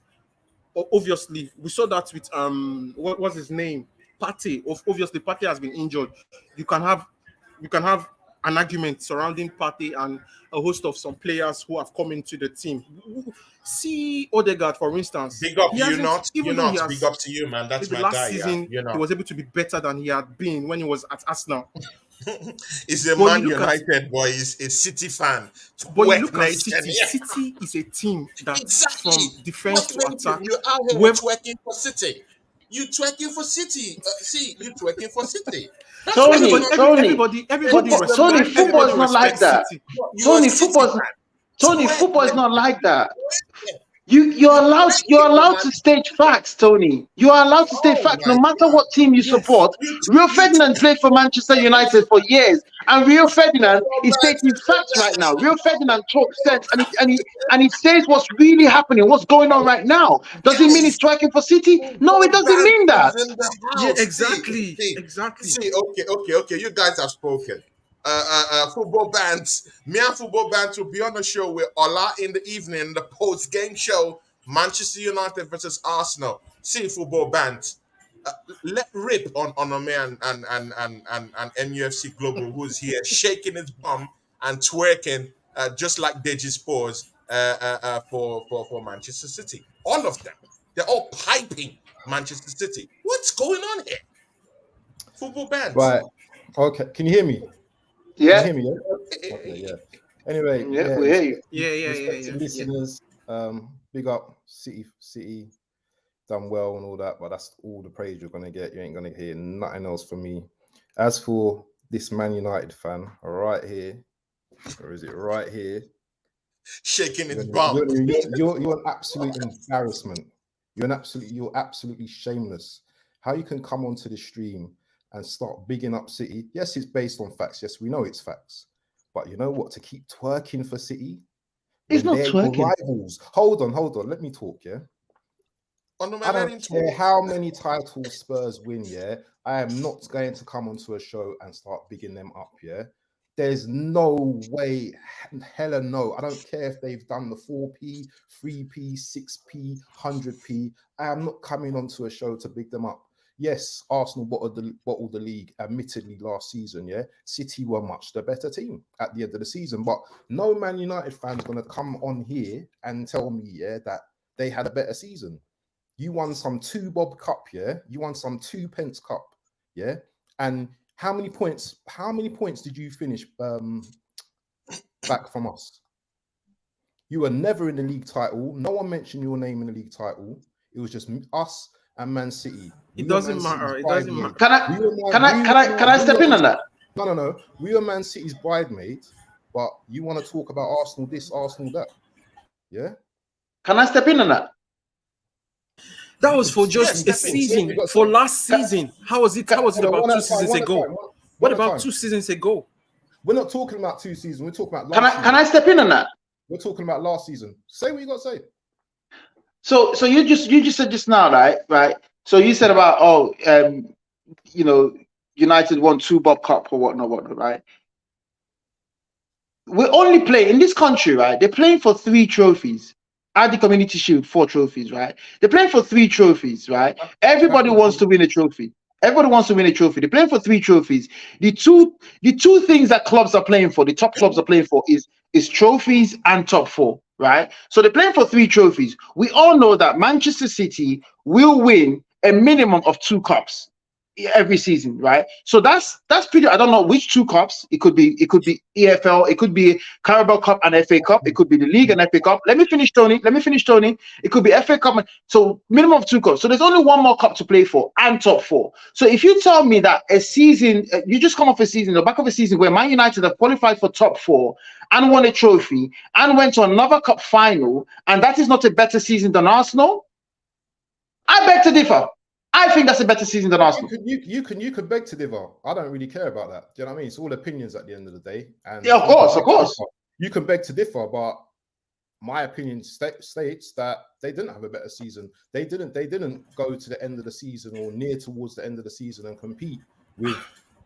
obviously we saw that with what was his name? Partey. Obviously Partey has been injured. You can have an argument surrounding Partey and a host of some players who have come into the team. See Odegaard, for instance. Big up He you hasn't, not. even You though he not. Big has up to you, man. That's maybe my last guy. season You he know. was able to be better than he had been when he was at Arsenal. He's a But Man you look at United boy. He's a City fan. but you Twerk look at nation. City. Yeah, City is a team that exactly. from defense What to nation? attack, You out here whoever twerking for City. You twerking for City. See, you twerking for City. That's what Tony, you're everybody, doing. everybody It's the Tony, Man respects. football Everybody is United not like respects fan. that. City. You're a Tony, City football fan. Twerk, football is nation. not like that. Twerk. You're allowed Twerking for Man. to state facts, Tony. You are allowed to state Oh facts my no matter God. what team you Yes. support. Rio Ferdinand played for Manchester United for years, and Rio Ferdinand is stating facts right now. Rio Ferdinand talks sense, and he says what's really happening, what's going on right now. Does it mean he's Yes. striking for City? No, it Football doesn't band mean is that. in the Yeah, house. exactly, exactly. Okay. You guys have spoken. Football bands. Me and football bands will be on the show with Ola in the evening, the post game show, Manchester United versus Arsenal. See football bands. Let rip on a man and MUFC Global who's here shaking his bum and twerking just like Deji Spores for Manchester City. All of them. They're all piping Manchester City. What's going on here? Football bands. Right. Okay. Can you hear me? Can you Yeah, hear me? Yeah? Okay, yeah. Anyway, yeah, yeah. we hear you. Yeah. Respected listeners, big up City done well and all that, but that's all the praise you're gonna get. You ain't gonna hear nothing else from me. As for this Man United fan right here, or is it right here? Shaking its bum. You're an absolute embarrassment. You're absolutely shameless. How you can come onto the stream and start bigging up City? Yes, it's based on facts. Yes, we know it's facts. But you know what? To keep twerking for City, It's when not they're your twerking. rivals. Hold on. Let me talk. Yeah. I don't care how many titles Spurs win, yeah. I am not going to come onto a show and start bigging them up, yeah. There's no way, hella no. I don't care if they've done the 4p, 3p, 6p, 100p. I am not coming onto a show to big them up. Yes, Arsenal bottled the league, admittedly, last season, yeah. City were much the better team at the end of the season, but no Man United fan's going to come on here and tell me, yeah, that they had a better season. You won some 2 Bob Cup, yeah? You won some 2 pence Cup, yeah? And how many points did you finish back from us? You were never in the league title. No one mentioned your name in the league title. It was just us and Man City. It doesn't matter. It doesn't matter. Can I step in on that? No. We were Man City's bridesmaids, but you want to talk about Arsenal this, Arsenal that. Yeah? Can I step in on that? That was for just a season. For last season. How was it about 2 seasons ago? What about 2 seasons ago? We're not talking about 2 seasons. We're talking about last season. Can I step in on that? We're talking about last season. Say what you got to say. So you just said just now, right? So you said about United won 2 Bob Cup or whatnot, right? We only play in this country, right? They're playing for 3 trophies. At the Community Shield, 4 trophies, right? They're playing for 3 trophies, right? Everybody wants to win a trophy. Everybody wants to win a trophy. They're playing for 3 trophies. The two things that clubs are playing for, the top clubs are playing for, is trophies and top 4, right? So they're playing for 3 trophies. We all know that Manchester City will win a minimum of 2 cups every season, right? So that's pretty. I don't know which 2 cups. It could be EFL. It could be Carabao Cup and FA Cup. It could be the league and FA Cup. Let me finish, Tony. It could be FA Cup. So minimum of 2 cups. So there's only 1 more cup to play for and top 4. So if you tell me that a season, you just come off a season, the back of a season where Man United have qualified for top 4 and won a trophy and went to another cup final, and that is not a better season than Arsenal, I beg to differ. I think that's a better season than Arsenal. You can beg to differ. I don't really care about that. Do you know what I mean? It's all opinions at the end of the day. And yeah, of course. You can beg to differ, but my opinion states that they didn't have a better season. They didn't go to the end of the season or near towards the end of the season and compete with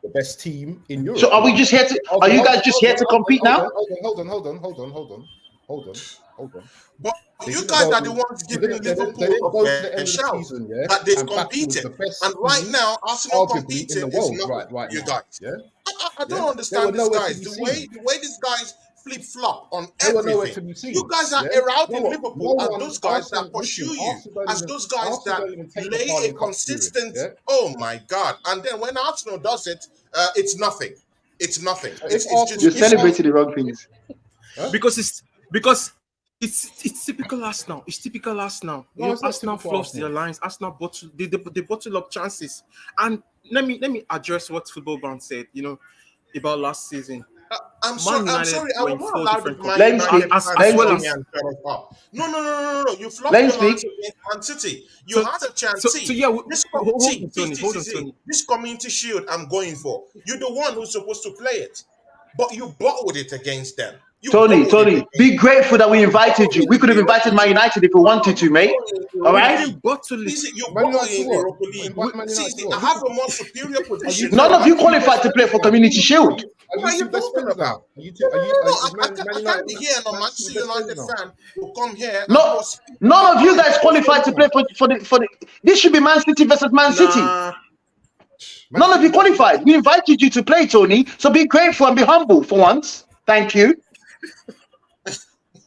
the best team in Europe. So are we just here to? Are you guys just here to compete now? Hold on. But you guys are the ones giving Liverpool a shout that they've competed, and right now Arsenal competing is not you guys. Yeah, I don't understand these guys. The way these guys flip flop on everything. You guys are heralding Liverpool as those guys that pursue you, as those guys that lay a consistent. Oh my God! And then when Arsenal does it, it's nothing. It's nothing. It's just you're celebrating the wrong things. Because it's typical Arsenal. It's typical Arsenal. Arsenal fluffs their lines. Arsenal they bottle up chances. And let me address what Football Band said. About last season. I'm sorry. I will not allow the No. You flopped your lines against Man City. You had a chance. This community shield I'm going for. You're the one who's supposed to play it, but you bottled it against them. Tony, be grateful that we invited you. We could have invited Man United if we wanted to, mate. All right? You're bottling Europa League. I have a more superior position. None of you qualified to play for Community Shield. What are you talking about? I can't be here and a Manchester United fan who come here. No, none of you guys qualified to play for the. This should be Man City versus Man City. None of you qualified. We invited you to play, Tony. So be grateful and be humble for once. Thank you.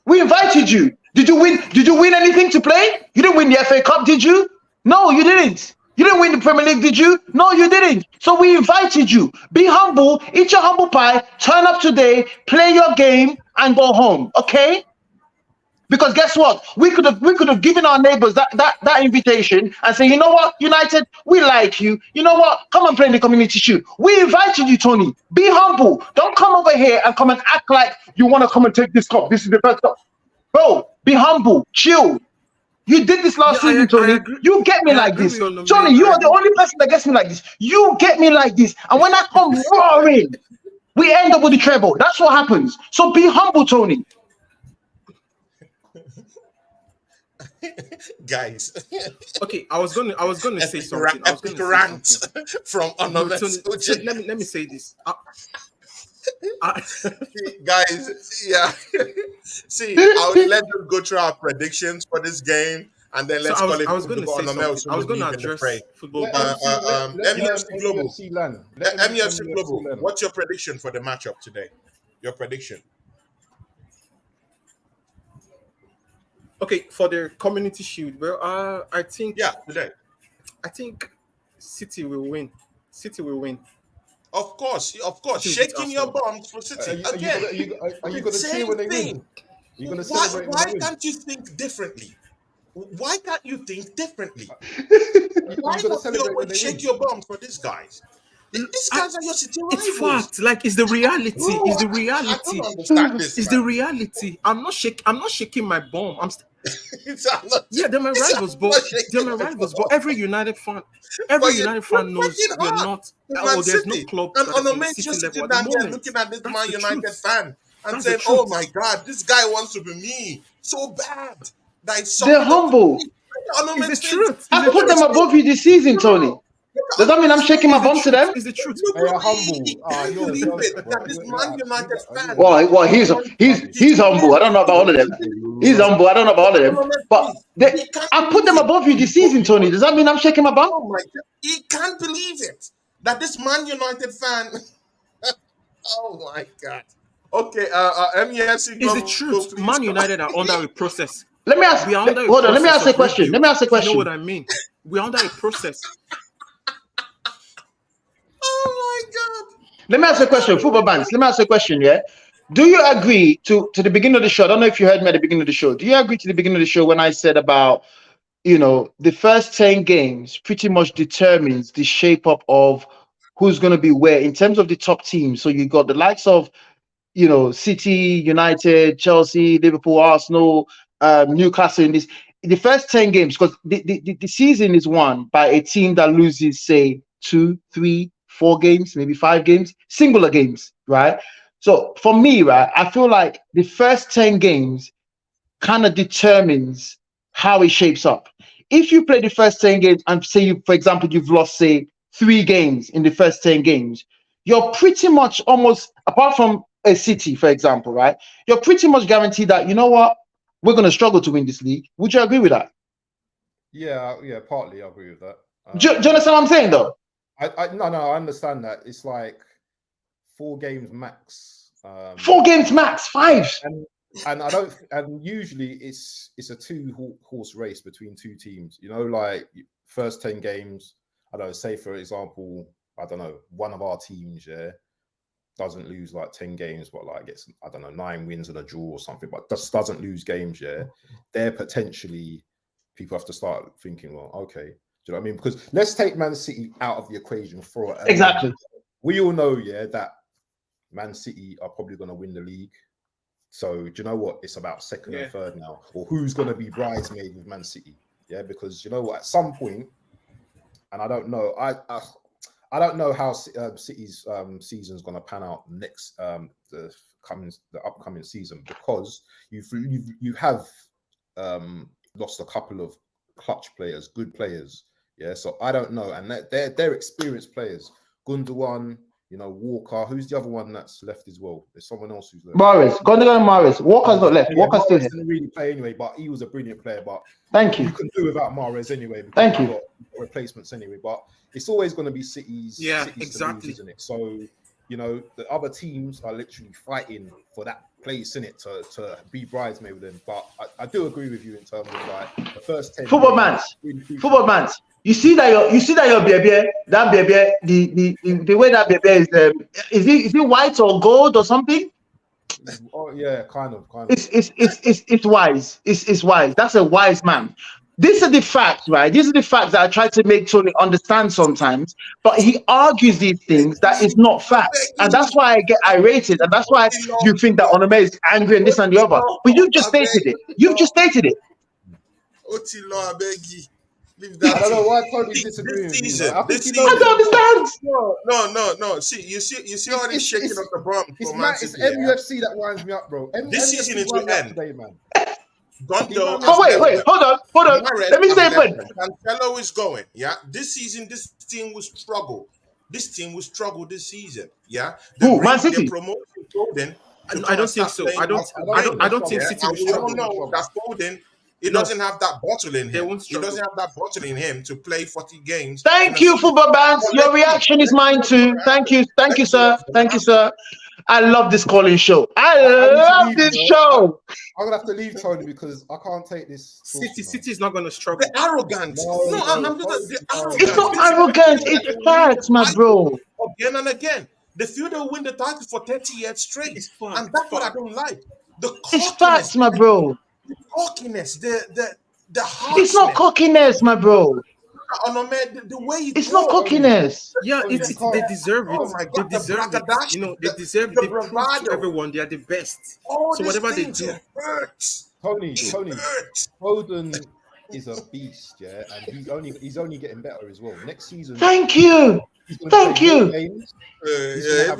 We invited you. Did you win anything to play? You didn't win the FA Cup, did you? No, you didn't. You didn't win the Premier League, did you? No, you didn't. So we invited you. Be humble, eat your humble pie, turn up today, play your game, and go home. Okay? Because guess what? We could have given our neighbors that invitation and say, you know what, United, we like you. You know what? Come and play in the Community Shield. We invited you, Tony. Be humble. Don't come over here and come and act like you want to come and take this cup. This is the first cup. Bro, be humble. Chill. You did this last season, Tony. You get me like this. Tony, you are the only person that gets me like this. You get me like this. And when I come roaring, we end up with the treble. That's what happens. So be humble, Tony. Guys, okay, I was gonna say something. From another. Let me say this. Guys, yeah. See, I would let them go through our predictions for this game, and then let's call it. I was going to address football. MUFC Global. What's your prediction for the matchup today? Your prediction. Okay, for the Community Shield, well, I think today. I think City will win. City will win. Of course, shaking your bums for City again. Are you going to cheer when they win? Why can't you think differently? Why can't you think differently? Why not you always shake your bum for these guys? These guys are your City rivals. It's fact. Like, it's the reality. It's the reality. I don't understand this. It's the reality. I'm not shaking my bum. They're my rivals, but every United fan knows we're not. There's no club. And on the main just sitting down here looking at this Man United fan and saying, "Oh my God, this guy wants to be me so bad." They're humble. It's the truth. I put them above you this season, Tony. Does that mean I'm shaking my bum to them? It's the truth. They are humble. This Man United fan. Well, he's humble. I don't know about all of them. He's humble. I don't know about all of them. But I put them above you this season, Tony. Does that mean I'm shaking my bum? Oh my God. He can't believe it. That this Man United fan. Oh my God. Okay, MEFC. It's the truth. Man United are under a process. Let me ask. Hold on. Let me ask a question. You know what I mean? We're under a process. Oh my God. Let me ask a question, Football Bands. Let me ask a question, yeah? Do you agree to the beginning of the show? I don't know if you heard me at the beginning of the show. Do you agree to the beginning of the show when I said about, the first 10 games pretty much determines the shape up of who's going to be where in terms of the top teams? So you got the likes of, City, United, Chelsea, Liverpool, Arsenal, Newcastle in this. the first 10 games, because the season is won by a team that loses, say, 2, 3, 4 games, maybe 5 games, singular games, right? So for me, right, I feel like the first 10 games kind of determines how it shapes up. If you play the first 10 games and say, you, for example, you've lost, say, 3 games in the first 10 games, you're pretty much almost, apart from a City, for example, right? You're pretty much guaranteed that, you know what, we're going to struggle to win this league. Would you agree with that? Yeah, partly I agree with that. Do you understand what I'm saying, though? No, I understand that. It's like 4 games max. 4 games max, 5. And I don't. And usually it's a 2-horse race between 2 teams. You know, like first 10 games. I don't know. Say for example, I don't know, one of our teams, doesn't lose like 10 games, but like gets, I don't know, 9 wins and a draw or something, but just doesn't lose games. They're potentially, people have to start thinking, well, okay, do you know what I mean? Because let's take Man City out of the equation for it. Exactly. We all know, that Man City are probably going to win the league. So do you know what? It's about second and third now, or who's going to be bridesmaid with Man City? Yeah, because you know what? At some point, and I don't know, I don't know how City's season is going to pan out next the upcoming season, because you have lost a couple of clutch players, good players. Yeah, so I don't know, and they're experienced players. Gundogan, Walker. Who's the other one that's left as well? There's someone else who's left. Morris, Gundogan, Morris. Walker's not left. Walker's still here. Didn't really play anyway, but he was a brilliant player. But thank you. You can do without Mahrez anyway. Thank you. Got replacements anyway, but it's always going to be City's. Exactly. Lose, isn't it? So the other teams are literally fighting for that place in it to be bridesmaid with them. But I do agree with you in terms of like the first 10. Football mans. You see that your baby, that baby, the way that baby is it white or gold or something? Oh yeah, kind of. It's wise. It's wise. That's a wise man. These are the facts, right? These are the facts that I try to make Tony understand sometimes, but he argues these things that is not facts, and that's why I get irritated, and that's why you think that Onome is angry and this and the other. But you've just stated it. Otilo, I beg you. I don't know why Tony disagrees with you. I don't understand. No. See, you see all this shaking of the bum. It's MUFC that winds me up, bro. This season is to end. Today, man. Gondo. Oh wait, hold on. Let me say it. Cancelo is going. Yeah, this season, this team will struggle. This team will struggle this season. Yeah, Man City. I don't think so. I don't think City will struggle. No, that's Foden. He doesn't have that bottle in him. He doesn't have that bottle in him to play 40 games. Thank you, Football Bands. Your reaction is mine too. Thank you, sir. I love this calling show. I love this show. I'm gonna have to leave Tony because I can't take this. City is not gonna struggle. The arrogance. It's not arrogant. It's facts, my bro. Again and again, the field will win the title for 30 years straight, and that's what I don't like. It's facts, my bro. The cockiness, the it's not cockiness, my bro. The way it's not cockiness. Yeah, they deserve it. Oh my God, they deserve it. They deserve it. They prove to everyone they are the best. So whatever they do, Tony, Foden is a beast, yeah, and he's only getting better as well. Next season. Thank you. Even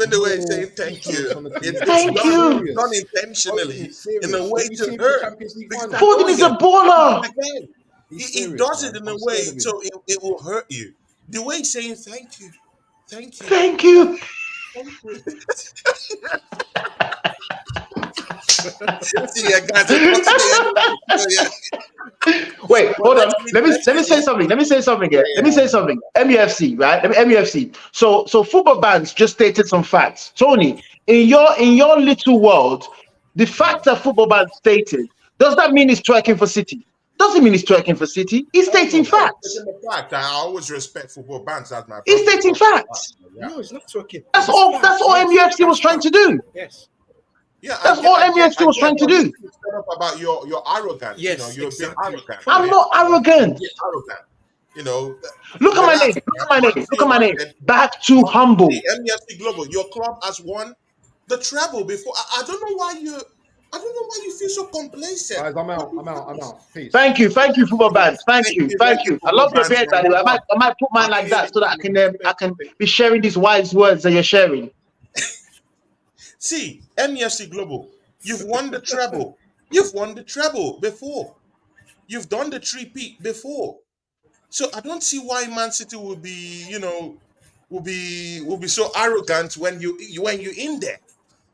the way he's saying thank you. Thank you. Not intentionally. In a way to hurt. Foden is a baller. He does it in a way so it will hurt you. The way he's saying thank you. Wait, hold on. Let me say something. MUFC, right? MUFC. So Football Bands just stated some facts. Tony, in your little world, the fact that Football Bands stated, does that mean he's twerking for City? Doesn't mean he's twerking for City. He's stating facts. I always respect Football Bands as my brother. He's stating facts. No, it's not twerking. That's all MUFC was trying to do. Yes. Yeah, that's all MUFC was trying to do. About your arrogance. Yes, you're being arrogant. I'm not arrogant. Look at my name. Back to humble. The MUFC Global. Your club has won the treble before. I don't know why I don't know why you feel so complacent. Guys, I'm out. Peace. Thank you, football bands. Thank you. I love your beard, by the way. I might put mine like that so that I can be sharing these wise words that you're sharing. See, MEFC Global, you've won the treble. You've won the treble before. You've done the three-peat before. So I don't see why Man City will be, will be so arrogant when you're in there.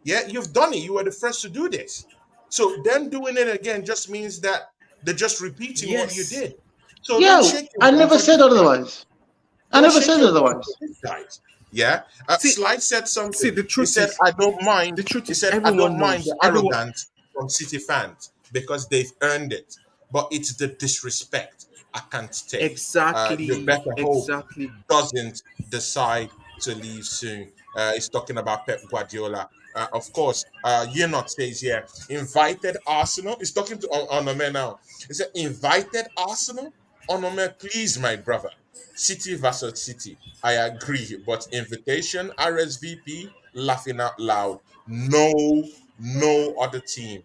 Yeah, you've done it. You were the first to do this. So them doing it again just means that they're just repeating what you did. So I never said otherwise. Guys. Yeah. Slide said something. See, the truth he said, is, I don't mind. The truth He is, said, I don't mind the arrogance from City fans because they've earned it. But it's the disrespect I can't take. Exactly. Rebecca Hope doesn't decide to leave soon. He's talking about Pep Guardiola. Of course, Yenot says here, invited Arsenal. He's talking to Onome now. He said, invited Arsenal? Onome, please, my brother. City versus City. I agree, but invitation, RSVP, laughing out loud. No other team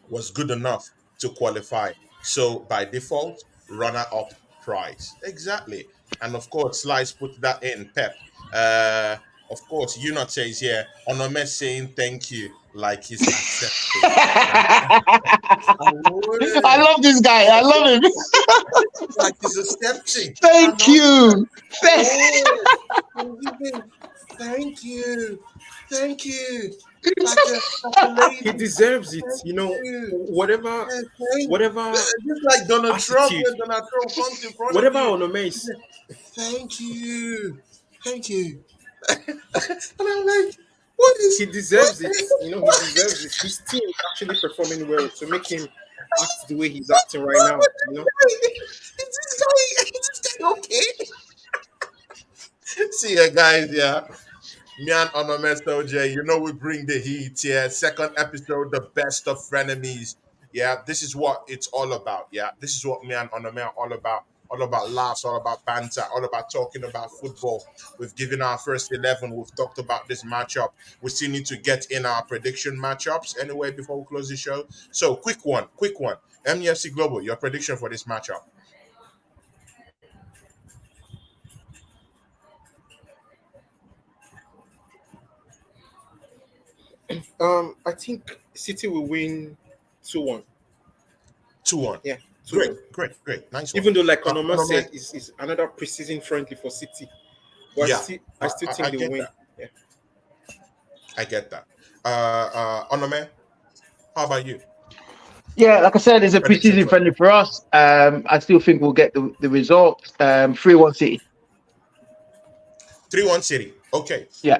was good enough to qualify. So by default, runner-up prize. Exactly. And of course, Slice put that in, Pep. Of course, Unot says here, Onome saying thank you like he's accepted. I love this guy. I love him. Like he's accepting. Thank you. Thank you. He deserves it, whatever. Just like Donald Trump, when Donald Trump comes in front whatever of you. Onome is. Thank you. And I'm like, what is he deserves it? He deserves it. His team is actually performing well to make him act the way he's acting right now. Is this guy okay? See you guys, yeah. Me and Onome Soje, we bring the heat here. Second episode, the best of frenemies. Yeah, this is what it's all about. Yeah, this is what me and Onome are all about. All about laughs, all about banter, all about talking about football. We've given our first 11. We've talked about this matchup. We still need to get in our prediction matchups anyway before we close the show. So, quick one. MEFC Global, your prediction for this matchup. I think City will win 2-1. 2-1. Yeah. Great. Nice one. Even though, like Onoma said, is another preseason friendly for City. But I still think they win. Yeah. I get that. Onome, how about you? Yeah, like I said, it's a preseason friendly for us. I still think we'll get the result. 3-1 City. 3-1 City. Okay. Yeah.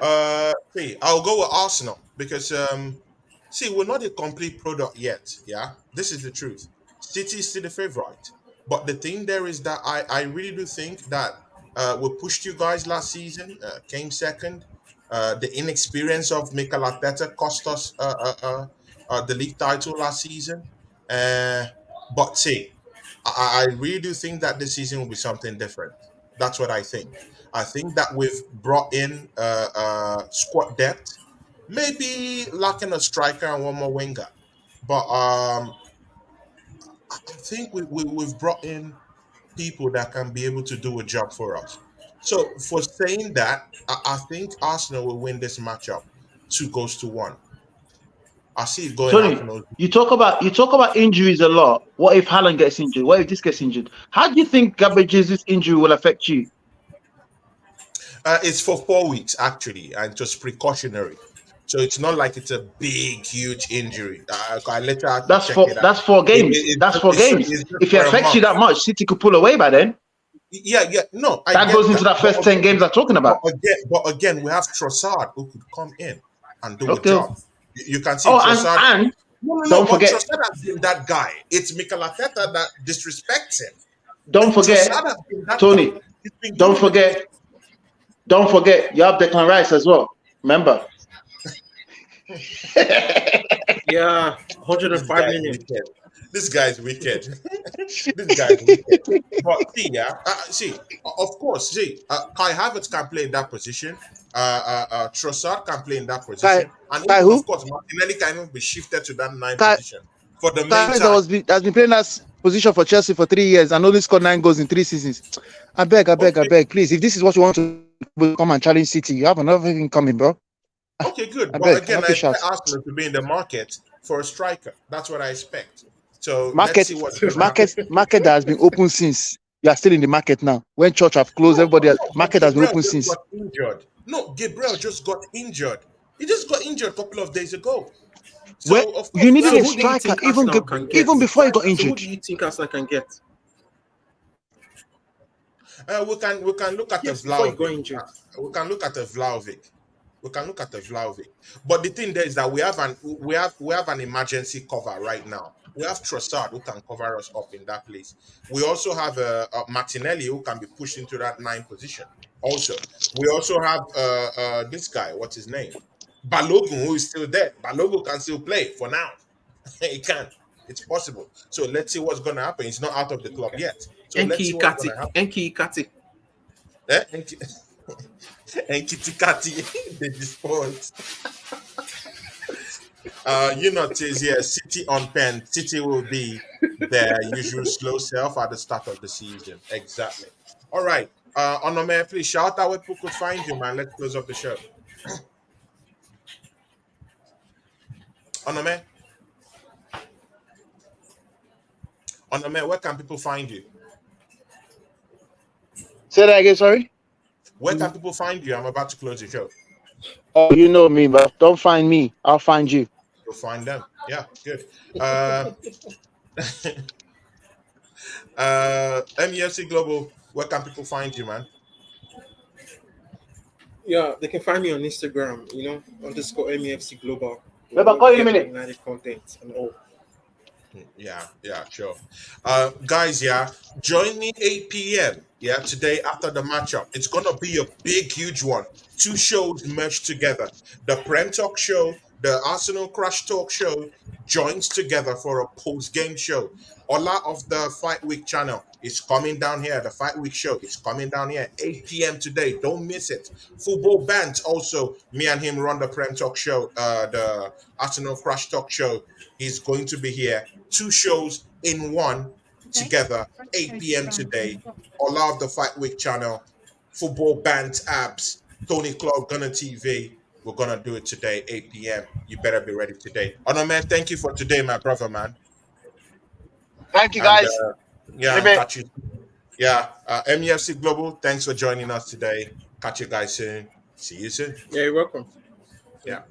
I'll go with Arsenal because we're not a complete product yet. Yeah. This is the truth. City is still the favorite. But the thing there is that I really do think that we pushed you guys last season, came second. The inexperience of Mikel Arteta cost us the league title last season. But I really do think that this season will be something different. That's what I think. I think that we've brought in squad depth, maybe lacking a striker and one more winger. But I think we've brought in people that can be able to do a job for us. So for saying that, I think Arsenal will win this matchup 2-1. I see it going. Tony, you talk about injuries a lot. What if Haaland gets injured? What if this gets injured? How do you think Gabriel Jesus' injury will affect you? It's for 4 weeks actually, and just precautionary. So it's not like it's a big, huge injury. I later have to check it out. That's 4 games. That's 4 games. If it affects you that much, City could pull away by then. Yeah. No, that goes into that first 10 games I'm talking about. But again, we have Trossard who could come in and do a job. You can see Trossard. And don't forget, Trossard has been that guy. It's Mikel Arteta that disrespects him. Don't forget, Tony. Don't forget, you have Declan Rice as well. Remember? Yeah, 105 million. This guy's wicked. This guy's wicked. But see, of course, Kai Havertz can play in that position. Trossard can play in that position, and Kai even, who? of course, Martinelli can even be shifted to that 9 Kai position for the main that time. has been playing that position for Chelsea for 3 years and only scored 9 goals in 3 seasons. I beg, please. If this is what you want to come and challenge City, you have another thing coming, bro. Okay, good. I But beg, again, I expect Arsenal to be in the market for a striker. That's what I expect. So let's see what's going to happen. Market that has been open since. You are still in the market now. When church have closed, market has been open since. Got injured. No, Gabriel just got injured. He just got injured a couple of days ago. So of course, you needed a striker even before he got injured. So who do you think Arsenal can get? We can look at the Vlahovic. We can look at the Vlahovic. But the thing there is that we have an emergency cover right now. We have Trossard who can cover us up in that place. We also have Martinelli who can be pushed into that 9 position. Also, we also have this guy. What's his name? Balogun, who is still there. Balogun can still play for now. He can. It's possible. So let's see what's going to happen. He's not out of the club yet. So let's see what's going to happen. Enki Kati. Enki Kati. They dispose. City on pen. City will be their usual slow self at the start of the season. Exactly. All right. Onome, please shout out where people could find you, man. Let's close off the show. Onome, where can people find you? Say that again, sorry? Where can people find you? I'm about to close the show. Oh, you know me, but don't find me. I'll find you. You'll find them. Yeah, good. MEFC Global, where can people find you, man? Yeah, they can find me on Instagram, _ MEFC Global. Call you in a minute. United content and all. Yeah, sure. Guys, join me 8 p.m. Today after the matchup. It's gonna be a big, huge one. 2 shows merged together. The Prem Talk Show, the Arsenal Crash Talk Show joins together for a post-game show. Ola of the Fight Week channel is coming down here. The Fight Week show is coming down here 8 p.m. today. Don't miss it. Football Band also, me and him run the Prem Talk Show, the Arsenal Crash Talk Show. He's going to be here. 2 shows in one together, 8 p.m. today. Ola of the Fight Week channel, Football Band Abs, Tony Clark, Gunner TV. We're going to do it today, 8 p.m. You better be ready today. Honor, man, thank you for today, my brother, man. Thank you, guys. Catch you. MEFC Global, thanks for joining us today. Catch you guys soon. See you soon. Yeah, you're welcome. Yeah.